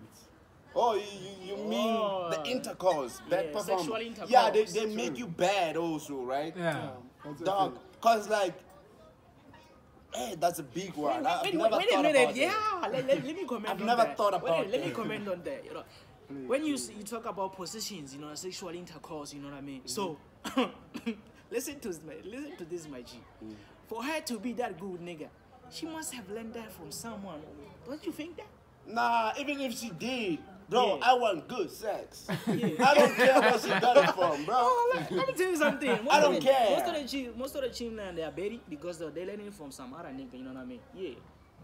S1: Oh, you mean
S3: Oh.
S1: the intercourse, bad
S3: Yeah,
S1: performance.
S3: sexual intercourse.
S1: Yeah, they make you bad also, right?
S4: Yeah.
S2: That's
S1: Dog,
S2: okay.
S1: cause like, hey, that's a big one. I've
S3: Wait
S1: never
S3: a
S1: thought
S3: minute.
S1: about
S3: Yeah,
S1: that.
S3: let me comment
S1: I've
S3: on
S1: never
S3: that.
S1: thought about
S3: Let me
S1: that.
S3: comment on that. You know, when you talk about positions, you know, sexual intercourse, you know what I mean. So, listen to this, my G. For her to be that good, nigga, she must have learned that from someone. Don't you think that?
S1: Nah, even if she did, bro,
S3: Yeah.
S1: I want good sex.
S3: Yeah.
S1: I don't care where she got it from, bro.
S3: Oh, let me tell you something.
S1: I don't care.
S3: Most of the children they are buried because they learning from some other nigga. You know what I mean? Yeah.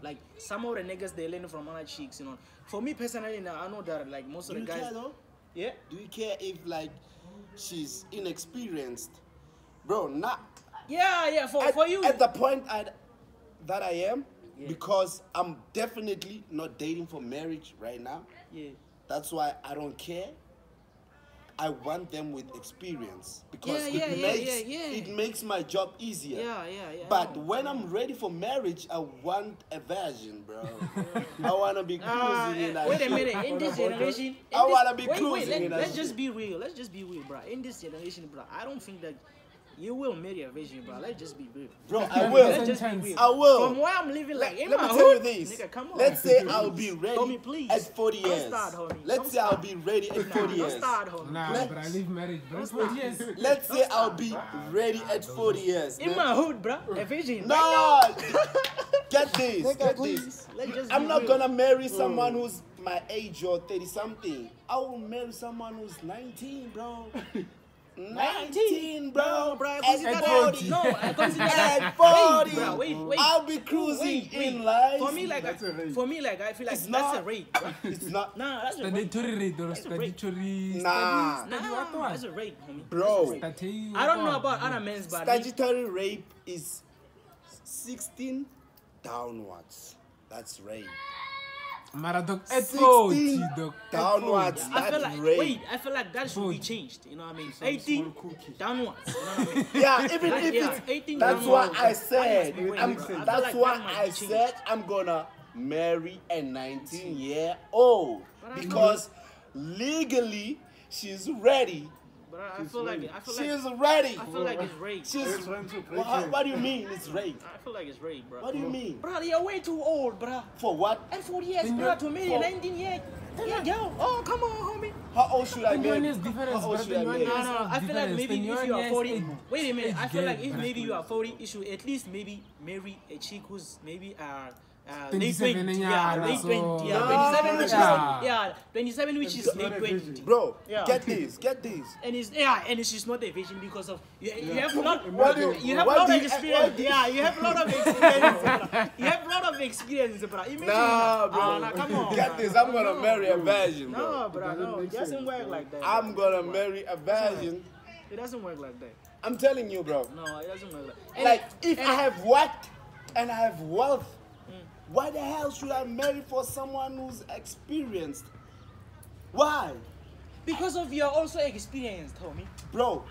S3: Like some of the niggas they learn from other chicks. You know. For me personally, now I know that like most of
S1: Do
S3: the
S1: you
S3: guys.
S1: care though?
S3: Yeah.
S1: Do you care if like she's inexperienced, bro? Not
S3: Yeah. For you.
S1: at the point that I am,
S3: Yeah.
S1: because I'm definitely not dating for marriage right now.
S3: Yeah.
S1: That's why I don't care. I want them with experience because
S3: Yeah,
S1: it makes my job easier.
S3: Yeah.
S1: But when I'm ready for marriage, I want a virgin, bro. I wanna be cruising in that
S3: wait a
S1: shit.
S3: minute. In this generation,
S1: I wanna be
S3: wait,
S1: cruising in that
S3: let's
S1: shit.
S3: just be real. Let's just be real, bro. In this generation, bro, I don't think that you will marry a virgin, bro. Let's just be real.
S1: Bro, I
S3: Let's
S1: will.
S3: just be real.
S1: I will.
S3: From where I'm living, like in
S1: Let
S3: my
S1: me tell you
S3: hood,
S1: this.
S3: nigga, come on.
S1: Let's say I'll be ready
S3: Homie, please.
S1: at 40
S3: Don't
S1: years.
S3: start, homie.
S1: Let's
S3: Don't
S1: say I'll
S3: start.
S1: be ready at 40
S3: Don't
S1: years.
S3: start, homie.
S4: Nah,
S1: Let-
S4: but I leave marriage, bro.
S3: Don't
S4: For
S3: start.
S4: years.
S1: Let's say I'll be ready at 40 years.
S3: In my hood, bro, a virgin.
S1: No! Get this.
S3: Nigga,
S1: Get
S3: please.
S1: this.
S3: Let's just
S1: I'm
S3: be
S1: not
S3: real.
S1: gonna marry someone who's my age or 30 something. I will marry someone who's 19, bro. 19, bro.
S3: No, bro, I
S1: At
S3: consider that.
S1: 40.
S3: No, I consider that.
S1: At 40.
S3: Wait, bro, wait.
S1: I'll be cruising
S3: Wait.
S1: in life.
S3: For me, like,
S2: That's a rape.
S3: I feel like
S1: It's
S3: that's
S1: not.
S3: a rape. Bro.
S1: It's not.
S3: Nah, that's a rape.
S4: Statutory rate or
S3: That's a rape.
S4: statutory
S1: Nah.
S3: Nah, that's a rape, homie.
S1: Bro.
S4: Statutory.
S3: I don't know about other men's body.
S1: Statutory rape is 16 downwards. That's rape.
S4: Maradok at
S1: 16
S4: 40, dog.
S1: downwards.
S3: I feel
S1: That's
S3: like
S1: rape.
S3: I feel like that should be
S4: Food.
S3: changed. You know what I mean?
S2: Some
S3: 18
S2: small cookie.
S3: downwards. You know what I mean?
S1: Yeah, even
S3: Like,
S1: if
S3: yeah,
S1: it's
S3: 18
S1: that's
S3: downwards.
S1: what I said.
S3: That must be
S1: I'm-
S3: way, bro. I feel
S1: that's
S3: like
S1: why
S3: that must
S1: I
S3: be
S1: said
S3: changed.
S1: I'm gonna marry a 19-year-old
S3: But I
S1: because legally she's ready
S3: But I feel like
S1: She is ready.
S3: I feel like it's rape.
S1: She's.
S2: Trying to break
S1: What do you mean it's rape?
S3: I feel like it's rape, bro.
S1: What do you mean?
S3: Bro, you're way too old, bro.
S1: For what?
S3: And 4 years,
S4: Then
S3: bro,
S4: you're-
S3: to me,
S1: for-
S3: 19 years. Yeah, yo. Oh, come on, homie.
S1: How old should I be?
S4: Opinion is different,
S1: How old
S4: but
S1: should I
S4: opinion
S1: be?
S4: is-
S3: No, I feel like
S4: difference.
S3: maybe if you are 40, wait a minute,
S4: age
S3: I feel like
S4: gap,
S3: if
S4: but
S3: maybe you are 40, you should at least maybe marry a chick who's maybe late
S4: 27
S3: 20,
S4: yeah,
S3: late
S4: so-
S3: 20, yeah,
S1: No,
S3: 27, which is
S4: yeah.
S3: 27, which is
S2: It's
S3: late
S2: not a
S3: 20.
S2: vision.
S1: Bro,
S3: Yeah.
S1: get this.
S3: And and she's not a virgin because of you have a lot.
S1: What do
S3: You have a
S1: what
S3: lot
S1: do
S3: of
S1: you-
S3: experience.
S1: what do-
S3: Yeah, you have a lot of experience. Bro. You have a lot of experience, bro. Imagine.
S1: Nah, bro.
S3: Nah, come on.
S1: Get this. I'm gonna marry a virgin, bro.
S3: No, bro,
S2: doesn't
S3: no.
S2: make
S3: It doesn't
S2: sense,
S3: work
S2: bro.
S3: like that.
S1: I'm gonna marry a virgin.
S3: It doesn't work like that.
S1: I'm telling you, bro.
S3: No, it doesn't work like that.
S1: Like, if I have work and I have wealth, why the hell should I marry for someone who's experienced? Why?
S3: Because of your also experienced, homie.
S1: Bro,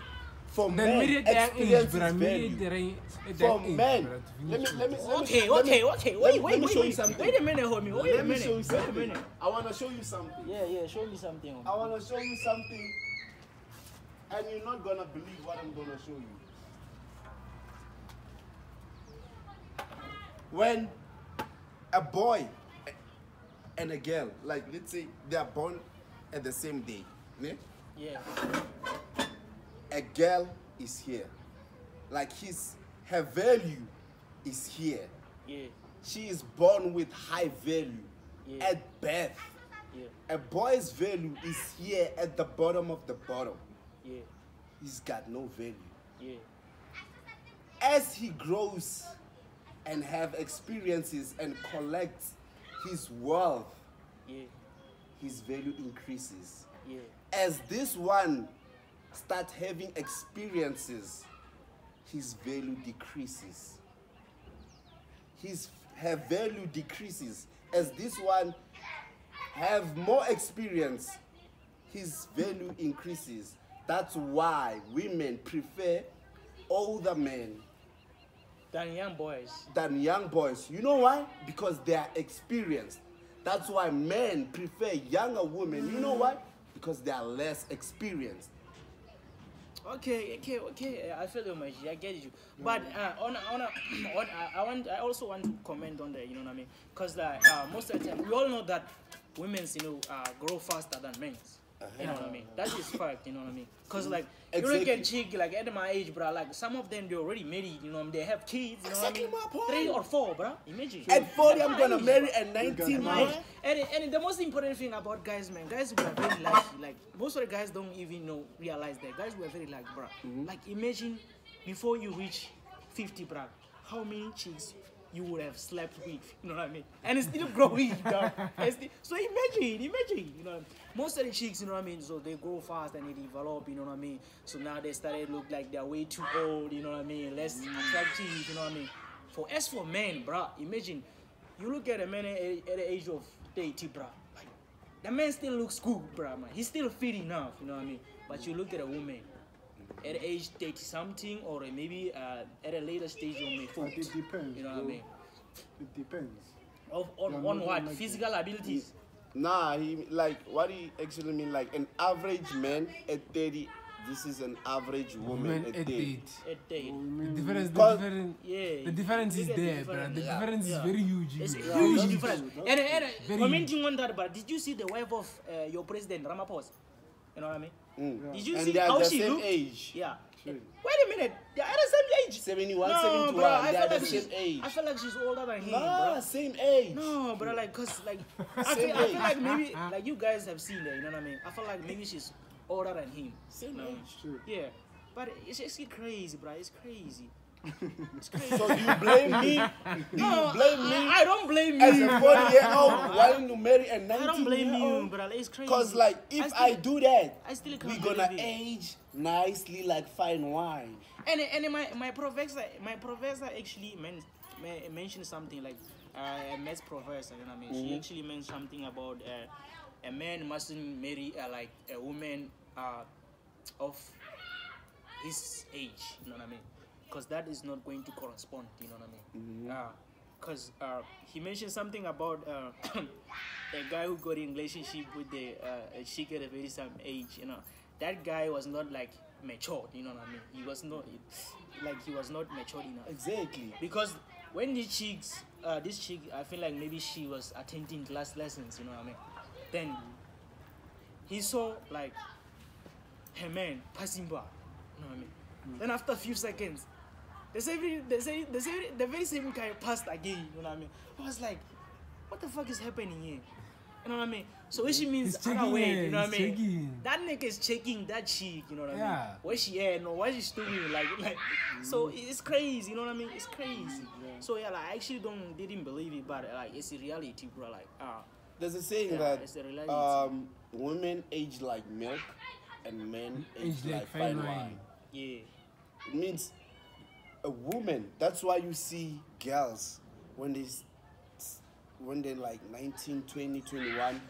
S1: for
S4: Then
S1: men,
S4: marry at their age,
S1: experience
S4: bro.
S1: is
S4: Marry
S1: value.
S4: at their
S1: For
S4: age,
S1: men,
S4: bro, to
S1: let me
S4: finish it.
S3: Okay.
S1: let me
S3: Wait,
S1: show you something.
S3: Wait a minute, homie. Wait a
S1: Let me
S3: minute.
S1: show you
S3: Wait a
S1: something.
S3: minute.
S1: I wanna show you something.
S3: Yeah, show me something.
S1: I wanna show you something, and you're not gonna believe what I'm gonna show you. When a boy and a girl, like let's say they are born at the same day, ne?
S3: Yeah.
S1: A girl is here, like her value is here.
S3: Yeah.
S1: She is born with high value
S3: Yeah.
S1: at birth.
S3: Yeah.
S1: A boy's value is here at the bottom of the bottom.
S3: Yeah.
S1: He's got no value.
S3: Yeah.
S1: As he grows and have experiences and collects his wealth,
S3: Yeah.
S1: his value increases.
S3: Yeah.
S1: As this one starts having experiences, his value decreases. Her value decreases. As this one have more experience, his value increases. That's why women prefer older men
S3: Than young boys.
S1: than young boys. You know why? Because they are experienced. That's why men prefer younger women. You know why? Because they are less experienced.
S3: Okay. I feel you, Maji. I get you. But I also want to comment on that. You know what I mean? Because most of the time we all know that women's grow faster than men's. You know what I mean? That is fact. You know what I mean? Because like you look
S1: Exactly.
S3: at chick like at my age, bro. Like some of them they already married. You know, they have kids. You know
S1: Exactly
S3: what I
S1: my
S3: mean?
S1: point.
S3: 3 or 4, bro. Imagine.
S1: At 40, I'm
S3: my
S1: gonna
S3: age,
S1: marry
S3: bro.
S1: a 19
S3: My
S1: year
S3: age. And the most important thing about guys, man, guys we are very lucky. Like most of the guys don't even realize that. Guys we are very lucky, bro. Like imagine before you reach 50, bro, how many chicks you would have slept with, you know what I mean? And it's still growing, dog. So imagine, you know, most of the chicks, you know what I mean? So they grow fast and they develop, you know what I mean? So now they started look like they're way too old, you know what I mean? Less attractive, you know what I mean? As for men, bro, imagine you look at a man at the age of 30, bro. Like the man still looks good, bro, man. He's still fit enough, you know what I mean? But you look at a woman at age 30 something, or maybe at a later stage on my
S2: But
S3: foot.
S2: it depends.
S3: You know what I
S2: bro.
S3: mean?
S2: It depends.
S3: On
S2: Yeah,
S3: what?
S2: not like
S3: Physical abilities.
S1: Nah, what he actually mean, like an average man at 30, this is an average woman
S4: Men
S1: at
S4: at
S1: 30.
S4: age.
S3: At day. Yeah.
S4: The difference is
S3: Look at
S4: there, bro. The
S3: yeah.
S4: difference is
S3: Yeah.
S4: very huge.
S3: It's a
S4: bro.
S3: huge
S2: that's
S3: difference.
S2: true.
S3: And
S4: Very
S3: commenting on that, but did you see the wife of your president Ramaphosa? You know what I mean? Did you
S1: And
S3: see
S1: they are
S3: how
S1: the
S3: she
S1: same
S3: looked?
S1: age.
S3: Yeah.
S2: True.
S3: Wait a minute. They are the same age.
S1: 71,
S3: no,
S1: 71,
S3: bro, I
S1: they
S3: feel
S1: are the
S3: like
S1: same age.
S3: I feel like she's older than him,
S1: Nah,
S3: bro.
S1: same age.
S3: No, bro, like, cause like I
S1: Same
S3: feel
S1: age.
S3: like maybe like you guys have seen that, you know what I mean? I feel like maybe she's older than him.
S1: Same
S3: No.
S1: age.
S2: True.
S3: Yeah, but it's actually crazy, bro. It's crazy. It's crazy.
S1: So do you blame me? Do you blame me
S3: I don't blame
S1: as
S3: you.
S1: a 40-year-old wanting to marry a 19-year-old?
S3: I don't blame you, bro. It's crazy.
S1: Because like if
S3: still-
S1: I do that,
S3: I still can't
S1: we're gonna
S3: believe it.
S1: age nicely like fine wine.
S3: And my professor actually mentioned something like a maths professor, you know what I mean? She actually mentioned something about a man mustn't marry like a woman of his age, you know what I mean? Because that is not going to correspond, you know what I mean? Because he mentioned something about a guy who got in relationship with a chick at a very same age, you know. that guy was not like matured. You know what I mean? He was not he was not matured enough.
S1: Exactly.
S3: Because when this chick, I feel like maybe she was attending class lessons. You know what I mean? Then he saw like her man passing by. You know what I mean? Then after a few seconds, the very same guy passed again. You know what I mean? I was like, what the fuck is happening here? You know what I mean? So which means other way, you know what I mean?
S4: Checking.
S3: That nigga is checking that chick, you know what I mean?
S4: Yeah.
S3: Where she at, no, what she's doing, like so it's crazy, you know what I mean? It's crazy. So yeah, like I actually didn't believe it, but like it's a reality, bro. Like
S1: There's a saying
S3: yeah, it's a reality.
S1: that women age like milk and men age like fine wine.
S3: Yeah.
S1: It means a woman. That's why you see girls when they're like 19, 20, 21,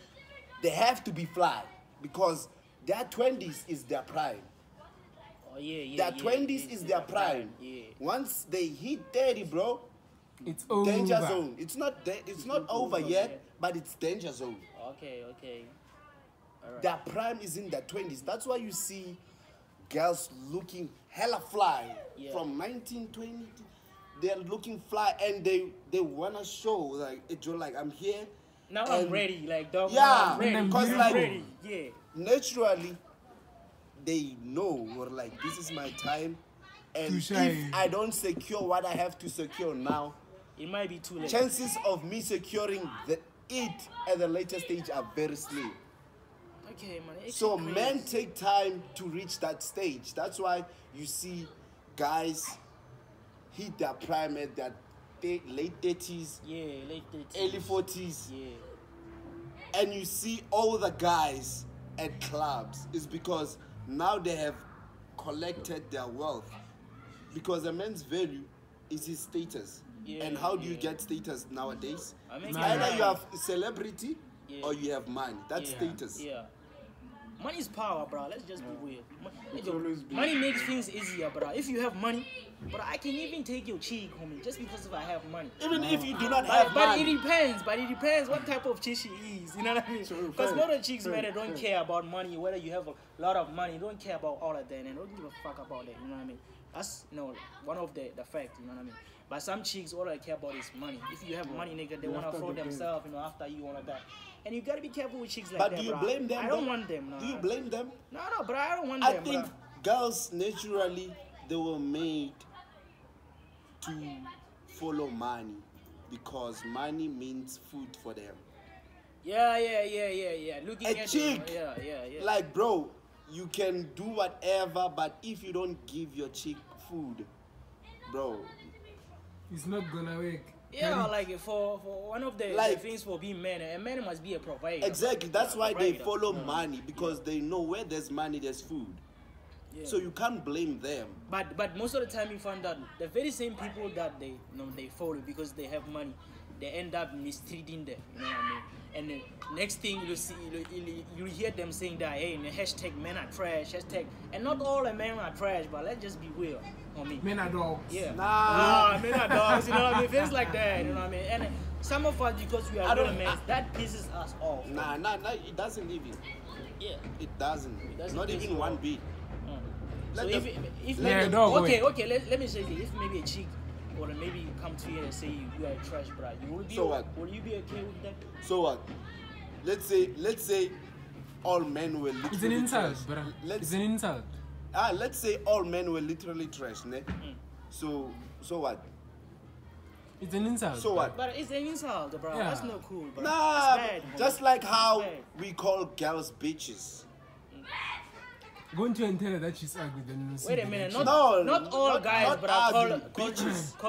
S1: they have to be fly because their 20s is their prime.
S3: Oh yeah.
S1: Their 20s is their prime.
S3: Yeah.
S1: Once they hit 30, bro,
S4: It's over.
S1: danger zone. It's not over yet, but it's danger zone.
S3: Okay. Alright.
S1: Their prime is in their 20s. That's why you see girls looking hella fly from 19, 20. They're looking fly and they wanna show like I'm here.
S3: Now I'm ready, like dog.
S1: Yeah,
S3: I'm ready.
S1: because
S3: I'm
S1: like
S3: ready. Yeah.
S1: naturally they know or like this is my time, and
S4: To shine.
S1: if I don't secure what I have to secure now,
S3: It might be too late.
S1: chances of me securing it at the later stage are very slim.
S3: Okay, man. it's
S1: So
S3: crazy.
S1: men take time to reach that stage. That's why you see guys hit their prime at their late 30s,
S3: Yeah, late 30s.
S1: early 40s,
S3: Yeah.
S1: and you see all the guys at clubs. Is because now they have collected their wealth. Because a man's value is his status.
S3: Yeah,
S1: And how do you
S3: yeah.
S1: get status nowadays?
S3: I mean,
S1: It's
S3: yeah.
S1: either you have celebrity
S3: Yeah.
S1: or you have money. That's
S3: Yeah,
S1: status.
S3: Yeah. Money is power, bro. Let's just be real.
S2: It's always been.
S3: Money makes things easier, bro. If you have money, but I can even take your cheek, homie, just because if I have money.
S1: Even if you do not have
S3: But it
S1: money.
S3: depends. But it depends what type of chick she is. You know what I mean?
S2: So,
S3: Because
S2: fair,
S3: lot of chicks, man,
S2: fair,
S3: they don't
S2: fair.
S3: care about money. Whether you have a lot of money, they don't care about all of that, and they don't give a fuck about that. You know what I mean? That's one of the facts. You know what I mean? But some chicks, all they care about is money. If you have money, nigga, they wanna
S2: After
S3: throw
S2: the game.
S3: themselves, after you wanna die. And you gotta be careful with chicks like
S1: But
S3: that.
S1: do you
S3: bro.
S1: blame them?
S3: I don't
S1: though?
S3: want them. No.
S1: Do you blame them?
S3: No, but I don't want
S1: I
S3: them.
S1: think
S3: Bro.
S1: girls naturally they were made to follow money because money means food for them.
S3: Yeah. Looking
S1: A
S3: at
S1: chick,
S3: them. Yeah.
S1: Like bro, you can do whatever, but if you don't give your chick food, bro,
S4: It's not gonna work.
S3: Yeah, like for one of the
S1: Like-
S3: things for being men, a man must be a provider.
S1: exactly. That's why they
S3: Provider.
S1: follow money because they know where there's money, there's food.
S3: Yeah.
S1: So you can't blame them.
S3: But most of the time you find out the very same people that they follow because they have money, they end up mistreating them. You know what I mean? And the next thing you see, you hear them saying that hey, hashtag men are trash, hashtag, and not all the men are trash, but let's just be real, homie.
S4: Men are dogs.
S3: Yeah.
S1: Nah.
S3: Men are dogs. You know what I mean? Things like that. You know what I mean? And some of us, because we
S1: I
S3: are real
S1: don't-
S3: men, that pisses us off.
S1: Nah, it doesn't even.
S3: Yeah.
S1: It doesn't.
S3: It doesn't
S1: Not
S3: piss
S1: even
S3: you
S1: one
S3: off.
S1: bit.
S3: So
S1: Let
S3: if
S1: them-
S3: if
S4: let
S3: maybe,
S4: them dog
S3: okay,
S4: away.
S3: let me say this. If maybe a chick or maybe come to you and say you are a trash bro, you will be
S1: So what?
S3: will you be okay with that?
S1: So what? Let's say all men were literally
S4: It's an insult,
S1: trash.
S4: bruh.
S1: Let's
S4: It's an insult.
S1: let's say all men were literally trash, ne? So what?
S4: It's an insult.
S1: So what?
S3: But it's an insult, bro.
S4: Yeah.
S3: That's not cool, bro.
S1: Nah,
S3: It's bad, bro.
S1: just like how
S3: It's bad.
S1: we call girls bitches.
S4: Go into and tell her that she's ugly, then you'll see
S3: Wait a
S4: the
S3: minute,
S4: reaction.
S3: not all guys,
S1: not
S3: but I
S1: ugly,
S3: call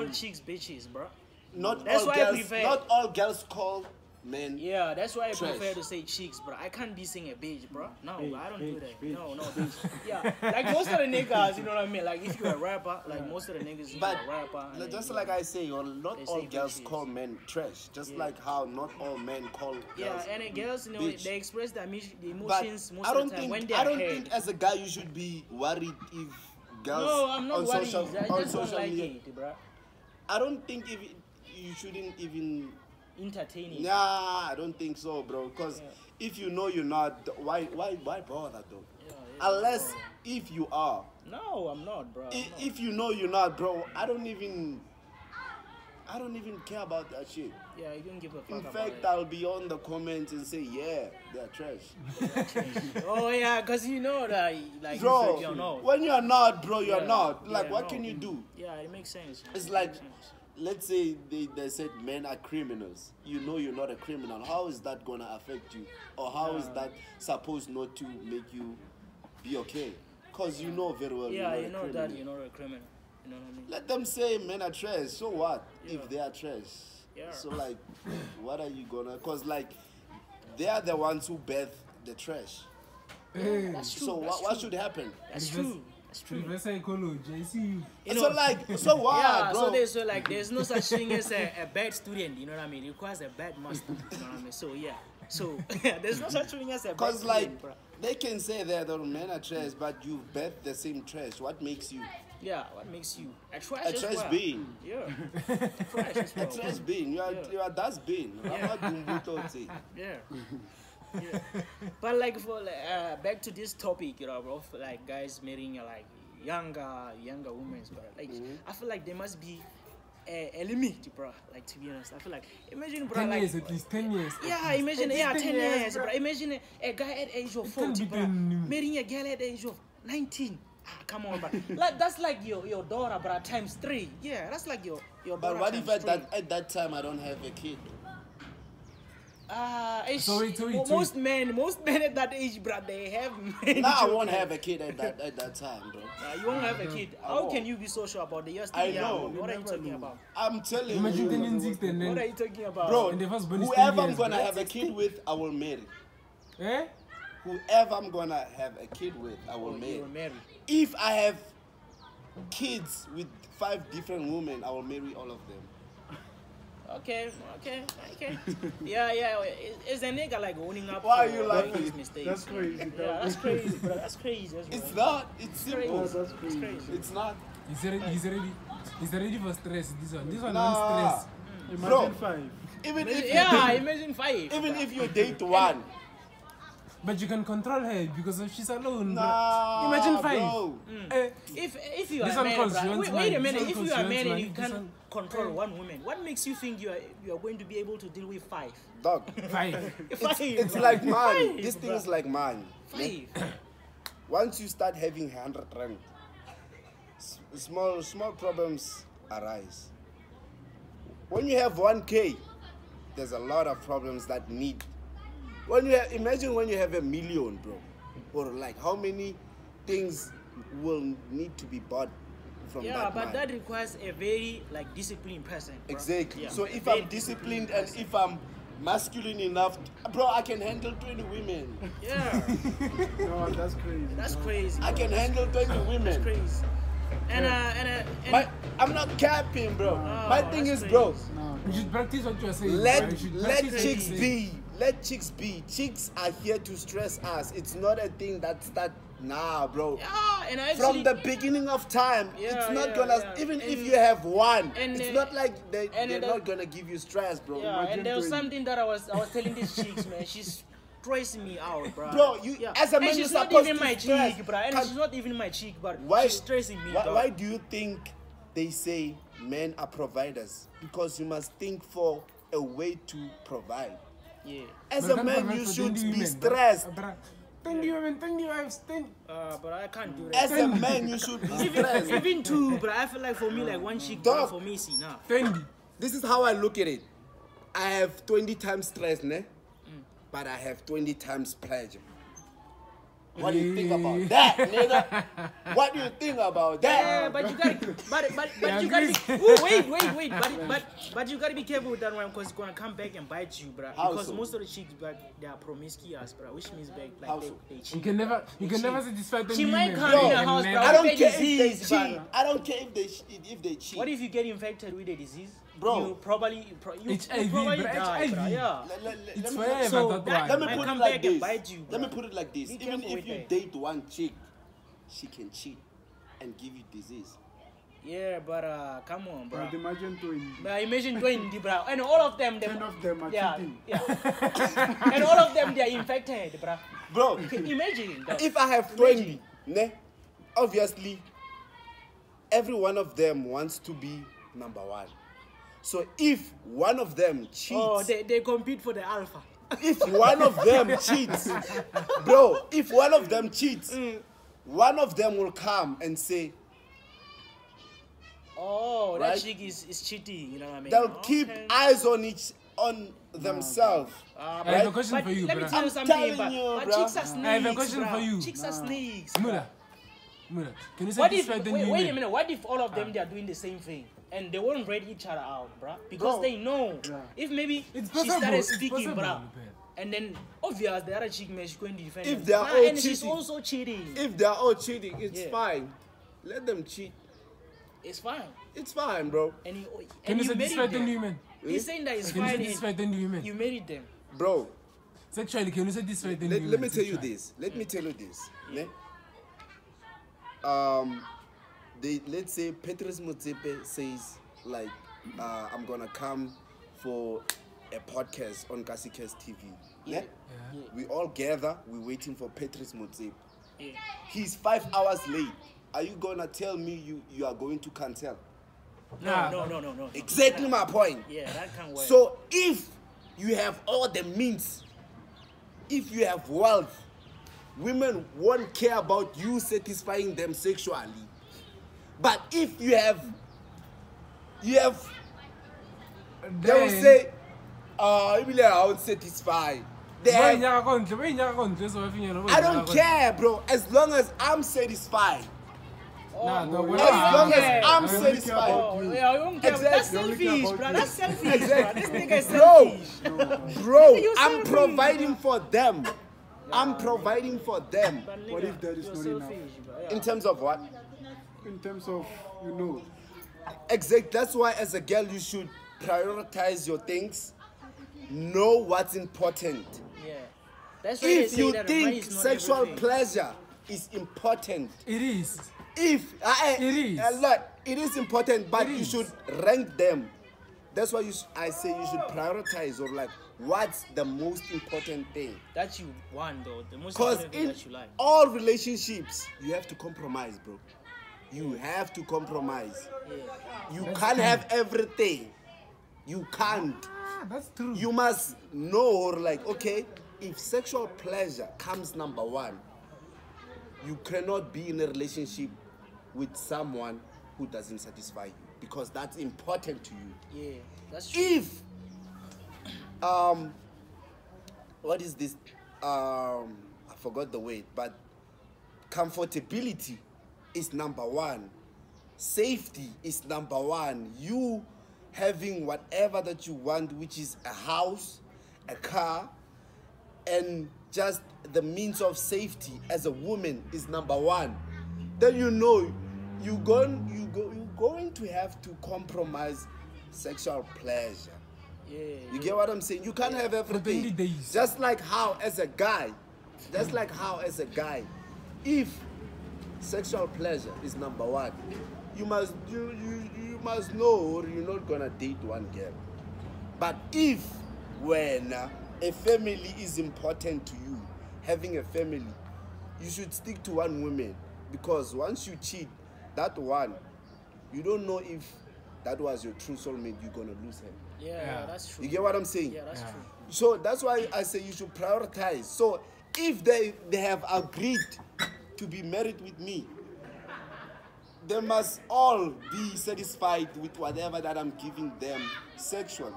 S1: bitches.
S3: chicks bitches, bro.
S1: Not
S3: That's
S1: all
S3: why I
S1: girls.
S3: prefer-
S1: Not all girls call men.
S3: Yeah, that's why I
S1: Trash.
S3: prefer to say chicks, bro. I can't be saying a bitch, bro. No,
S2: Bitch,
S3: I don't do
S2: bitch,
S3: that.
S2: bitch.
S3: No, bitch. Yeah, like most of the niggas, you know what I mean? Like if you're a rapper, like most of the niggas, you're
S1: But
S3: a rapper. and
S1: just
S3: then,
S1: like I say, not
S3: They
S1: all
S3: say
S1: girls
S3: bitches.
S1: call men trash. Just
S3: Yeah.
S1: like how not all men call
S3: yeah,
S1: girls.
S3: and the girls, you know,
S1: bitch.
S3: they express the
S1: But
S3: emotions most
S1: I
S3: of
S1: don't
S3: the time
S1: think
S3: when they
S1: I
S3: are
S1: don't
S3: hurt.
S1: think as a guy you should be worried if girls
S3: No, I'm not
S1: on
S3: worried.
S1: social
S3: I
S1: on
S3: just don't
S1: social
S3: like
S1: media.
S3: it, bro.
S1: I don't think if you shouldn't even.
S3: Entertaining.
S1: Nah, I don't think so, bro. Because
S3: Yeah.
S1: if you know you're not, why bother though?
S3: Yeah,
S1: Unless if you are.
S3: No, I'm not, bro.
S1: If you know you're not, bro, I don't even care about that shit.
S3: Yeah, you don't give a fuck
S1: In
S3: about
S1: fact,
S3: it.
S1: I'll be on the comments and say, yeah, they're trash.
S3: Oh yeah, cause you know that, like,
S1: Bro,
S3: you know.
S1: when you're not, bro, you're
S3: Yeah,
S1: not. Like,
S3: yeah,
S1: what
S3: no.
S1: can you do?
S3: Yeah, it makes sense.
S1: It's
S3: It
S1: like,
S3: makes sense.
S1: let's say they said men are criminals. You know you're not a criminal. How is that going to affect you? Or how is that supposed not to make you be okay? Because you know very well
S3: Yeah,
S1: you're
S3: you
S1: not
S3: know
S1: a criminal.
S3: that you're not a criminal. You know what I mean?
S1: Let them say men are trash. So what
S3: Yeah.
S1: if they are trash?
S3: Yeah.
S1: So like, what are you gonna? Because like, they are the ones who birth the trash.
S4: Hey,
S3: That's true.
S1: So
S3: that's
S1: what
S3: true.
S1: should happen?
S3: That's true. That's true.
S4: reverse psychology. I see you.
S3: You
S1: So
S3: know,
S1: like, so what,
S3: yeah,
S1: bro?
S3: there's no such thing as a bad student, you know what I mean? It requires a bad master, you know what I mean? So yeah. So there's no such thing as a bad
S1: Because like,
S3: student, bro.
S1: they can say that the men are trash, but you birth the same trash. What makes you
S3: Yeah, what makes you a trash
S1: a
S3: as
S1: trash
S3: well.
S1: being?
S3: Yeah. Trash as
S1: A
S3: well.
S1: trash being. You are dustbin.
S3: Yeah. Yeah. But like back to this topic, you know, bro, for, like guys marrying like younger women, bro. Like I feel like there must be a limit, bro. Like to be honest, I feel like imagine, bro,
S4: 10
S3: like
S4: years, at least 10 years.
S3: yeah, imagine
S4: At least
S3: 10 years, bro.
S4: bro.
S3: Imagine a guy at the age of
S4: It
S3: 40,
S4: can't be
S3: bro,
S4: 10.
S3: marrying a girl at the age of 19. Ah, come on, bro. Like that's like your daughter, bro, times 3. Yeah, that's like your daughter.
S1: But what if
S3: times
S1: at that time I don't have a kid?
S4: So wait.
S3: Most men at that age, bro, they have many
S1: Now I
S3: children.
S1: won't have a kid at that time, bro.
S3: You won't have a kid. How
S1: won't.
S3: can you be so sure about the years?
S1: I know.
S3: What are you talking about?
S1: I'm telling
S4: Imagine 10
S1: you,
S4: and 6 and
S3: What are
S4: then.
S3: you talking about?
S1: bro.
S4: And the first born is 10
S1: Whoever I'm
S4: years,
S1: gonna
S4: bro.
S1: have a kid with, I will marry.
S4: Eh?
S1: Whoever I'm gonna have a kid with, I will
S3: you
S1: marry.
S3: will marry.
S1: If I have kids with 5 different women, I will marry all of them.
S3: Okay. Yeah. Is a nigga like owning up?
S1: Why
S3: for,
S1: are you
S3: like,
S1: laughing?
S3: his mistakes?
S2: That's crazy.
S3: Yeah, that's crazy, bro. That's crazy. That's
S1: It's
S3: right.
S1: not. It's
S3: crazy.
S1: simple.
S2: That's
S3: It's
S2: crazy.
S3: crazy.
S1: It's not.
S4: He's already for stress. This one
S1: Nah.
S4: wants stress.
S2: Imagine
S1: Bro.
S2: 5.
S1: Even if
S3: Yeah,
S1: you
S3: imagine 5.
S1: even if you date one,
S4: But you can control her because she's alone. bro.
S1: nah.
S4: Imagine 5.
S1: Bro.
S4: Eh,
S3: If you
S4: This
S3: are
S4: one
S3: married,
S4: calls
S3: bro,
S4: you
S3: wait,
S4: want
S3: wait a
S4: man.
S3: minute.
S4: This
S3: If
S4: one
S3: you
S4: calls
S3: are
S4: you want
S3: married,
S4: man.
S3: you
S4: This
S3: can
S4: one-
S3: control one woman. What makes you think you are going to be able to deal with 5?
S1: Dog.
S4: 5.
S1: It's
S3: bro.
S1: like money.
S3: Five,
S1: This thing
S3: bro.
S1: is like money.
S3: 5.
S1: Once you start having 100 rand, small problems arise. When you have 1K, there's a lot of problems that need. Imagine when you have 1 million, bro, or like how many things will need to be bought from
S3: Yeah,
S1: that
S3: but
S1: money.
S3: that requires a very like disciplined person. Bro.
S1: Exactly.
S3: Yeah,
S1: So if
S3: very
S1: I'm disciplined
S3: person.
S1: and if I'm masculine enough, bro, I can handle 20 women.
S3: Yeah,
S2: No, that's crazy.
S3: that's crazy.
S1: I
S3: bro.
S1: can handle 20
S3: That's
S1: women.
S3: crazy. And
S1: But I'm not capping, bro.
S3: No,
S1: My thing
S3: that's
S1: is, bro,
S3: crazy.
S2: No,
S4: You should practice what you are saying. bro.
S1: let
S4: You should
S1: let
S4: practice
S1: chicks
S4: what you say.
S1: be. Let chicks be. Chicks are here to stress us. It's not a thing that start nah, bro.
S3: yeah, and actually,
S1: From the beginning of time,
S3: Yeah,
S1: it's not
S3: yeah,
S1: gonna.
S3: yeah.
S1: Even if
S3: And-
S1: you have one,
S3: and,
S1: it's
S3: uh,
S1: not like they're
S3: and,
S1: not gonna give you stress, bro.
S3: yeah,
S2: Imagine
S3: and there was
S2: 20.
S3: something that I was telling these chicks, man. She's stressing me out, bro.
S1: Bro, you- as a man,
S3: and
S1: you're
S3: she's not
S1: supposed
S3: even
S1: to
S3: my
S1: stress.
S3: cheek, bro. And
S1: Can't-
S3: she's not even my cheek, but
S1: Why?
S3: she's stressing me. dog.
S1: Why do you think they say men are providers? Because you must think for a way to provide.
S3: Yeah.
S1: As
S4: But
S1: a
S4: can't
S1: man,
S4: provide
S1: you
S4: for
S1: should
S4: 20
S1: be
S4: women, bro.
S1: stressed.
S4: Bro, 20 women, 20 wives, 10.
S3: But I can't do
S1: As
S3: that.
S1: a man, you should be stressed.
S3: Even 2, but I feel like for me, like 1 chick,
S1: Dog.
S3: bro, for me, is enough.
S4: 20.
S1: This is how I look at it. I have 20 times stress, ne? But I have 20 times pleasure. What do you think about that, nigga? What do you think about
S3: Yeah,
S1: that?
S3: but you gotta, but
S4: Yeah,
S3: you gotta be.
S4: Chris.
S3: Ooh, wait, but you gotta be careful with that one because it's gonna come back and bite you, bro.
S1: How
S3: Because
S1: so?
S3: most of the chicks, bro, they are promiscuous, bro. Which means back
S1: How
S3: like they,
S1: so?
S3: they
S4: You
S3: cheat.
S4: can never satisfy 20
S3: She might
S4: women.
S3: come
S4: bro.
S3: in your
S4: And
S3: house,
S4: never-
S3: bro.
S1: I don't
S3: Get
S1: care if they
S3: disease,
S1: cheat.
S3: bro.
S1: I don't care if they cheat.
S3: What if you get infected with a disease?
S1: Bro.
S3: you probably you
S4: HIV,
S3: probably
S4: bro,
S3: die, bro.
S4: HIV.
S3: Yeah.
S4: It's
S1: me-
S4: forever,
S3: So
S4: that
S3: that-
S4: one.
S1: Let me
S3: Might
S1: put it
S3: come
S1: like
S3: back and
S1: this.
S3: bite you,
S1: Let me
S3: bro.
S1: put it like this.
S3: Be
S1: Even
S3: careful
S1: if
S3: with
S1: you
S3: that.
S1: date one chick, she can cheat and give you disease.
S3: Yeah, but come on, bro.
S2: but imagine 20.
S3: But imagine 20, bro, and all of them,
S2: 10 of them are
S3: yeah,
S2: cheating.
S3: yeah, and all of them they are infected, bro.
S1: Bro,
S3: Imagine that.
S1: if I have 20, ne, obviously, every one of them wants to be number one. So if one of them cheats,
S3: Oh, they compete for the alpha.
S1: if one of them cheats, bro, if one of them cheats, one of them will come and say,
S3: Oh,
S1: Right?
S3: that chick is cheating. You know what I mean?
S1: they'll
S3: Okay.
S1: keep eyes on themselves.
S4: I have a
S1: Right?
S4: question
S3: But
S4: for you,
S3: let me
S4: bro.
S3: tell you
S1: I'm
S3: something,
S1: telling
S3: but,
S1: you,
S3: but
S1: bruh.
S3: chicks are snakes.
S4: I have a question
S3: bruh.
S4: for you.
S3: Chicks are snakes.
S4: Mula, can you
S3: What if
S4: satisfy the
S3: wait,
S4: new
S3: wait a
S4: women?
S3: minute? What if all of them they are doing the same thing and they won't rate each other out, bruh? Because
S1: Bro.
S3: they know
S2: Yeah.
S3: if maybe
S4: It's
S3: she
S4: possible,
S3: started
S4: it's
S3: speaking,
S4: possible,
S3: bruh,
S4: man.
S3: and then obvious the other chick man she's going to defend
S1: If
S3: them.
S1: they are
S3: Bruh,
S1: all
S3: and she's
S1: cheating-
S3: also cheating.
S1: If they're all cheating, it's
S3: Yeah.
S1: fine. Let them cheat.
S3: It's fine.
S1: It's fine, bro.
S3: And
S4: Can you
S3: you
S4: satisfy
S3: married
S4: the
S3: them.
S4: new women?
S3: He's saying that it's
S4: Can you
S3: fine.
S4: satisfy the new women?
S3: You married them.
S1: Bro,
S4: Sexually, can you satisfy the new women?
S1: let me tell you
S4: sexually?
S1: this. Let me tell you this. Ne? Let's say Petrus Motsepe says, like, I'm gonna come for a podcast on Kast TV. Ne?
S4: Yeah.
S1: We all gather, we're waiting for Petrus Motsepe.
S3: Yeah.
S1: He's 5 hours late. Are you gonna tell me you are going to cancel?
S4: Nah,
S3: No.
S1: Exactly my point.
S3: Yeah, that can't work.
S1: So if you have all the means, if you have wealth, women won't care about you satisfying them sexually. But if you have, they will
S4: Then-
S1: say, I won't satisfy. They
S4: Why
S1: have,
S4: nyaka kontle? Why nyaka kontle? So if you know,
S1: I don't care, bro. As long as I'm satisfied.
S4: Nah, no,
S2: As
S1: As long
S3: care.
S1: as I'm
S2: I only care
S1: satisfied.
S2: about
S3: Oh,
S2: you.
S3: yeah, I don't care.
S1: Exactly.
S3: That's
S2: You only care
S3: selfish,
S2: about
S3: bro.
S2: you.
S3: That's selfish,
S1: Exactly.
S3: bro. This nigga is
S1: Bro.
S3: selfish.
S1: Bro,
S3: You're
S1: I'm
S3: selfish.
S1: providing for them. I'm providing for them.
S3: But
S2: What
S3: nigga,
S2: if that is
S3: you're
S2: not enough?
S3: selfish, bro. Yeah.
S1: In terms of what?
S2: In terms of, you know,
S1: Exact. That's why, as a girl, you should prioritize your things. Know what's important.
S3: Yeah. That's why they
S1: If
S3: say
S1: you
S3: that money
S1: think
S3: is not
S1: sexual
S3: everything.
S1: pleasure is important,
S4: It is.
S1: if
S4: It is.
S1: it is important, but
S4: It
S1: you
S4: is.
S1: should rank them. That's why I say you should prioritize, or like, what's the most important thing?
S3: That you want, though. The most
S1: Because
S3: important thing
S1: in
S3: that you like.
S1: all relationships, you have to compromise, bro. You have to compromise.
S3: Yeah.
S1: You
S4: That's
S1: can't
S4: true.
S1: have everything. You can't.
S4: Ah, that's true.
S1: You must know, like, okay, if sexual pleasure comes number one, you cannot be in a relationship with someone who doesn't satisfy you, because that's important to you.
S3: Yeah. That's true.
S1: If what is this? I forgot the word, but comfortability is number one. Safety is number one. You having whatever that you want, which is a house, a car, and just the means of safety as a woman is number one. Then you know you're going to have to compromise sexual pleasure.
S3: Yeah.
S1: You get what I'm saying? You can't have
S4: 20
S1: everything.
S4: days.
S1: Just like how as a guy, if sexual pleasure is number one, you must know, or you're not gonna date one girl. But if when a family is important to you, having a family, you should stick to one woman, because once you cheat, that one, you don't know if that was your true soulmate. You're gonna lose her.
S3: Yeah,
S4: Yeah.
S3: that's true.
S1: You get what I'm saying?
S3: Yeah, that's
S4: Yeah.
S3: true.
S1: So that's why I say you should prioritize. So if they have agreed to be married with me, they must all be satisfied with whatever that I'm giving them sexually,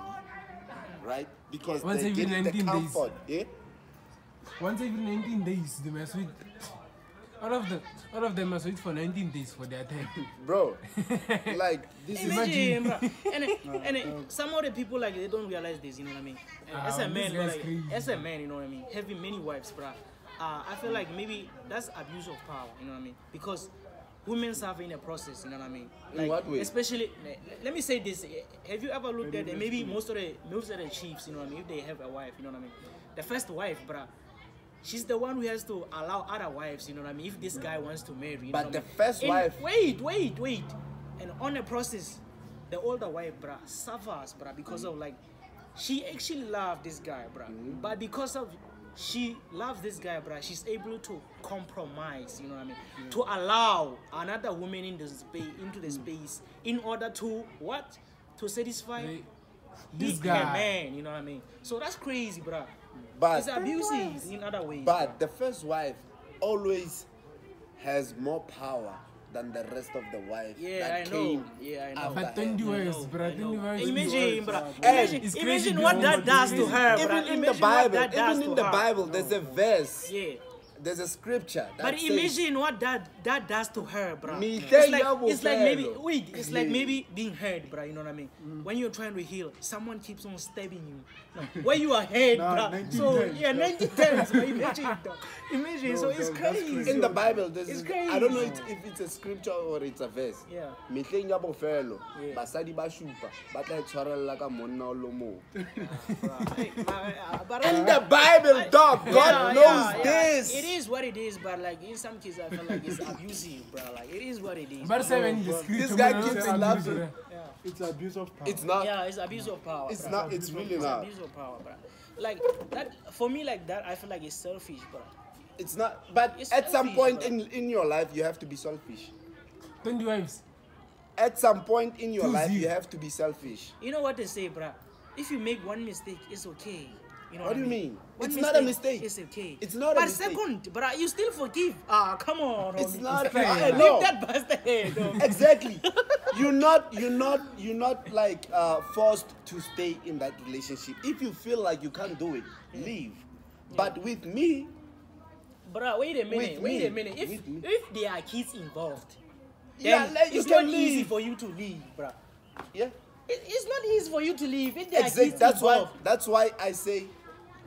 S1: right? Because
S4: Once
S1: they're
S4: every
S1: getting the
S4: 19 days.
S1: comfort. Yeah?
S4: Once every 19 days, they must wait. All of them must wait for 19 days for their time.
S1: Bro, like this is
S3: Imagine, bro. And some of the people like they don't realize this, you know what I mean? And as a
S4: this
S3: man,
S4: guy's
S3: like,
S4: crazy.
S3: as a man, you know what I mean, having many wives, bro. I feel like maybe that's abuse of power, you know what I mean? Because women suffer in the process, you know what I mean?
S1: In
S3: Like,
S1: what way?
S3: especially, let me say this: have you ever looked at maybe most of the chiefs, you know what I mean? If they have a wife, you know what I mean? The first wife, bro. She's the one who has to allow other wives, you know what I mean? If this guy wants to marry, you know
S1: But
S3: what
S1: the
S3: I mean?
S1: first
S3: And
S1: wife-
S3: Wait. And on the process, the older wife, bruh, suffers, bruh, because of like, she actually loved this guy, bruh. But because of she loves this guy, bruh. She's able to compromise, you know what I mean, to allow another woman in the space, into the space, in order to what? To satisfy
S4: This
S3: her
S4: guy.
S3: man, you know what I mean. So that's crazy, bruh.
S1: But
S3: It's abusive in other ways.
S1: But the first wife always has more power than the rest of the wife.
S3: Yeah,
S1: that
S3: I know.
S1: came
S3: Yeah, I know.
S1: after
S4: But
S1: her.
S4: 20 wives,
S3: I
S4: bro. 20
S3: know.
S4: wives.
S3: Imagine, bro.
S1: And
S4: it's crazy
S3: Imagine what
S4: because
S3: that does to her, bro.
S1: Even in the
S3: Imagine what
S1: Bible,
S3: that does
S1: even in
S3: to
S1: the
S3: her.
S1: Bible, there's a verse,
S3: Yeah.
S1: there's a scripture that
S3: But
S1: says,
S3: imagine what that does to her, bro.
S1: Me
S3: It's
S1: tell
S3: like,
S1: you
S3: it's like maybe
S1: bufelo.
S3: wait, it's like
S1: Yeah.
S3: maybe being hurt, bro. You know what I mean? When you're trying to heal, someone keeps on stabbing you. No, where you are hurt,
S2: Nah,
S3: bro.
S2: 19
S3: So
S2: times,
S3: yeah,
S2: bro.
S3: 90 times. But imagine, though. Imagine.
S2: No,
S3: So it's
S2: no, that's
S3: crazy.
S2: crazy.
S1: in the Bible, there's
S3: It's
S1: I don't know
S3: crazy.
S1: if it's a scripture or it's a verse.
S3: Yeah.
S1: Mehleng ya bofelo,
S3: Yeah.
S1: basadi ba shupa, ba tla tshwarella ka monna o lo mong.
S3: Hey, but
S1: In the Bible, dog, God knows this.
S3: It is what it is, but like in some cases, I feel like it's abusive, bro. Like it is what it is.
S4: But 7
S2: No,
S1: This guy
S4: discreet.
S1: keeps in love.
S3: Yeah.
S2: It's abuse of power.
S1: It's not.
S3: Yeah, it's abuse of power.
S1: It's
S3: bruh.
S1: not. It's really
S3: It's
S1: not.
S3: abuse of power, bro. Like that for me, like that, I feel like it's selfish, bro.
S1: It's not. But
S3: It's
S1: at some
S3: selfish,
S1: point
S3: bro.
S1: in your life, you have to be selfish.
S4: 20 wives.
S1: At some point in your
S4: Too
S1: life,
S4: zeal.
S1: you have to be selfish.
S3: You know what they say, bro? If you make one mistake, it's okay. You know
S1: What do
S3: I
S1: you mean?
S3: One
S1: It's not a mistake.
S3: It's okay.
S1: It's not a
S3: but
S1: mistake.
S3: second, bro, you still forgive. Ah, come on.
S1: It's
S3: homie.
S1: not.
S4: fair.
S1: No.
S3: Leave that bastard. homie.
S1: Exactly. You're not like forced to stay in that relationship. If you feel like you can't do it, leave. But with me,
S3: Bro, wait a minute.
S1: With
S3: Wait
S1: me.
S3: a minute.
S1: With me.
S3: If there are kids involved,
S1: yeah,
S3: then
S1: like, you
S3: it's
S1: can
S3: not easy
S1: leave.
S3: for you to leave, bro.
S1: Yeah,
S3: It's not easy for you to leave if there are
S1: exactly.
S3: kids
S1: That's why.
S3: involved.
S1: That's why I say,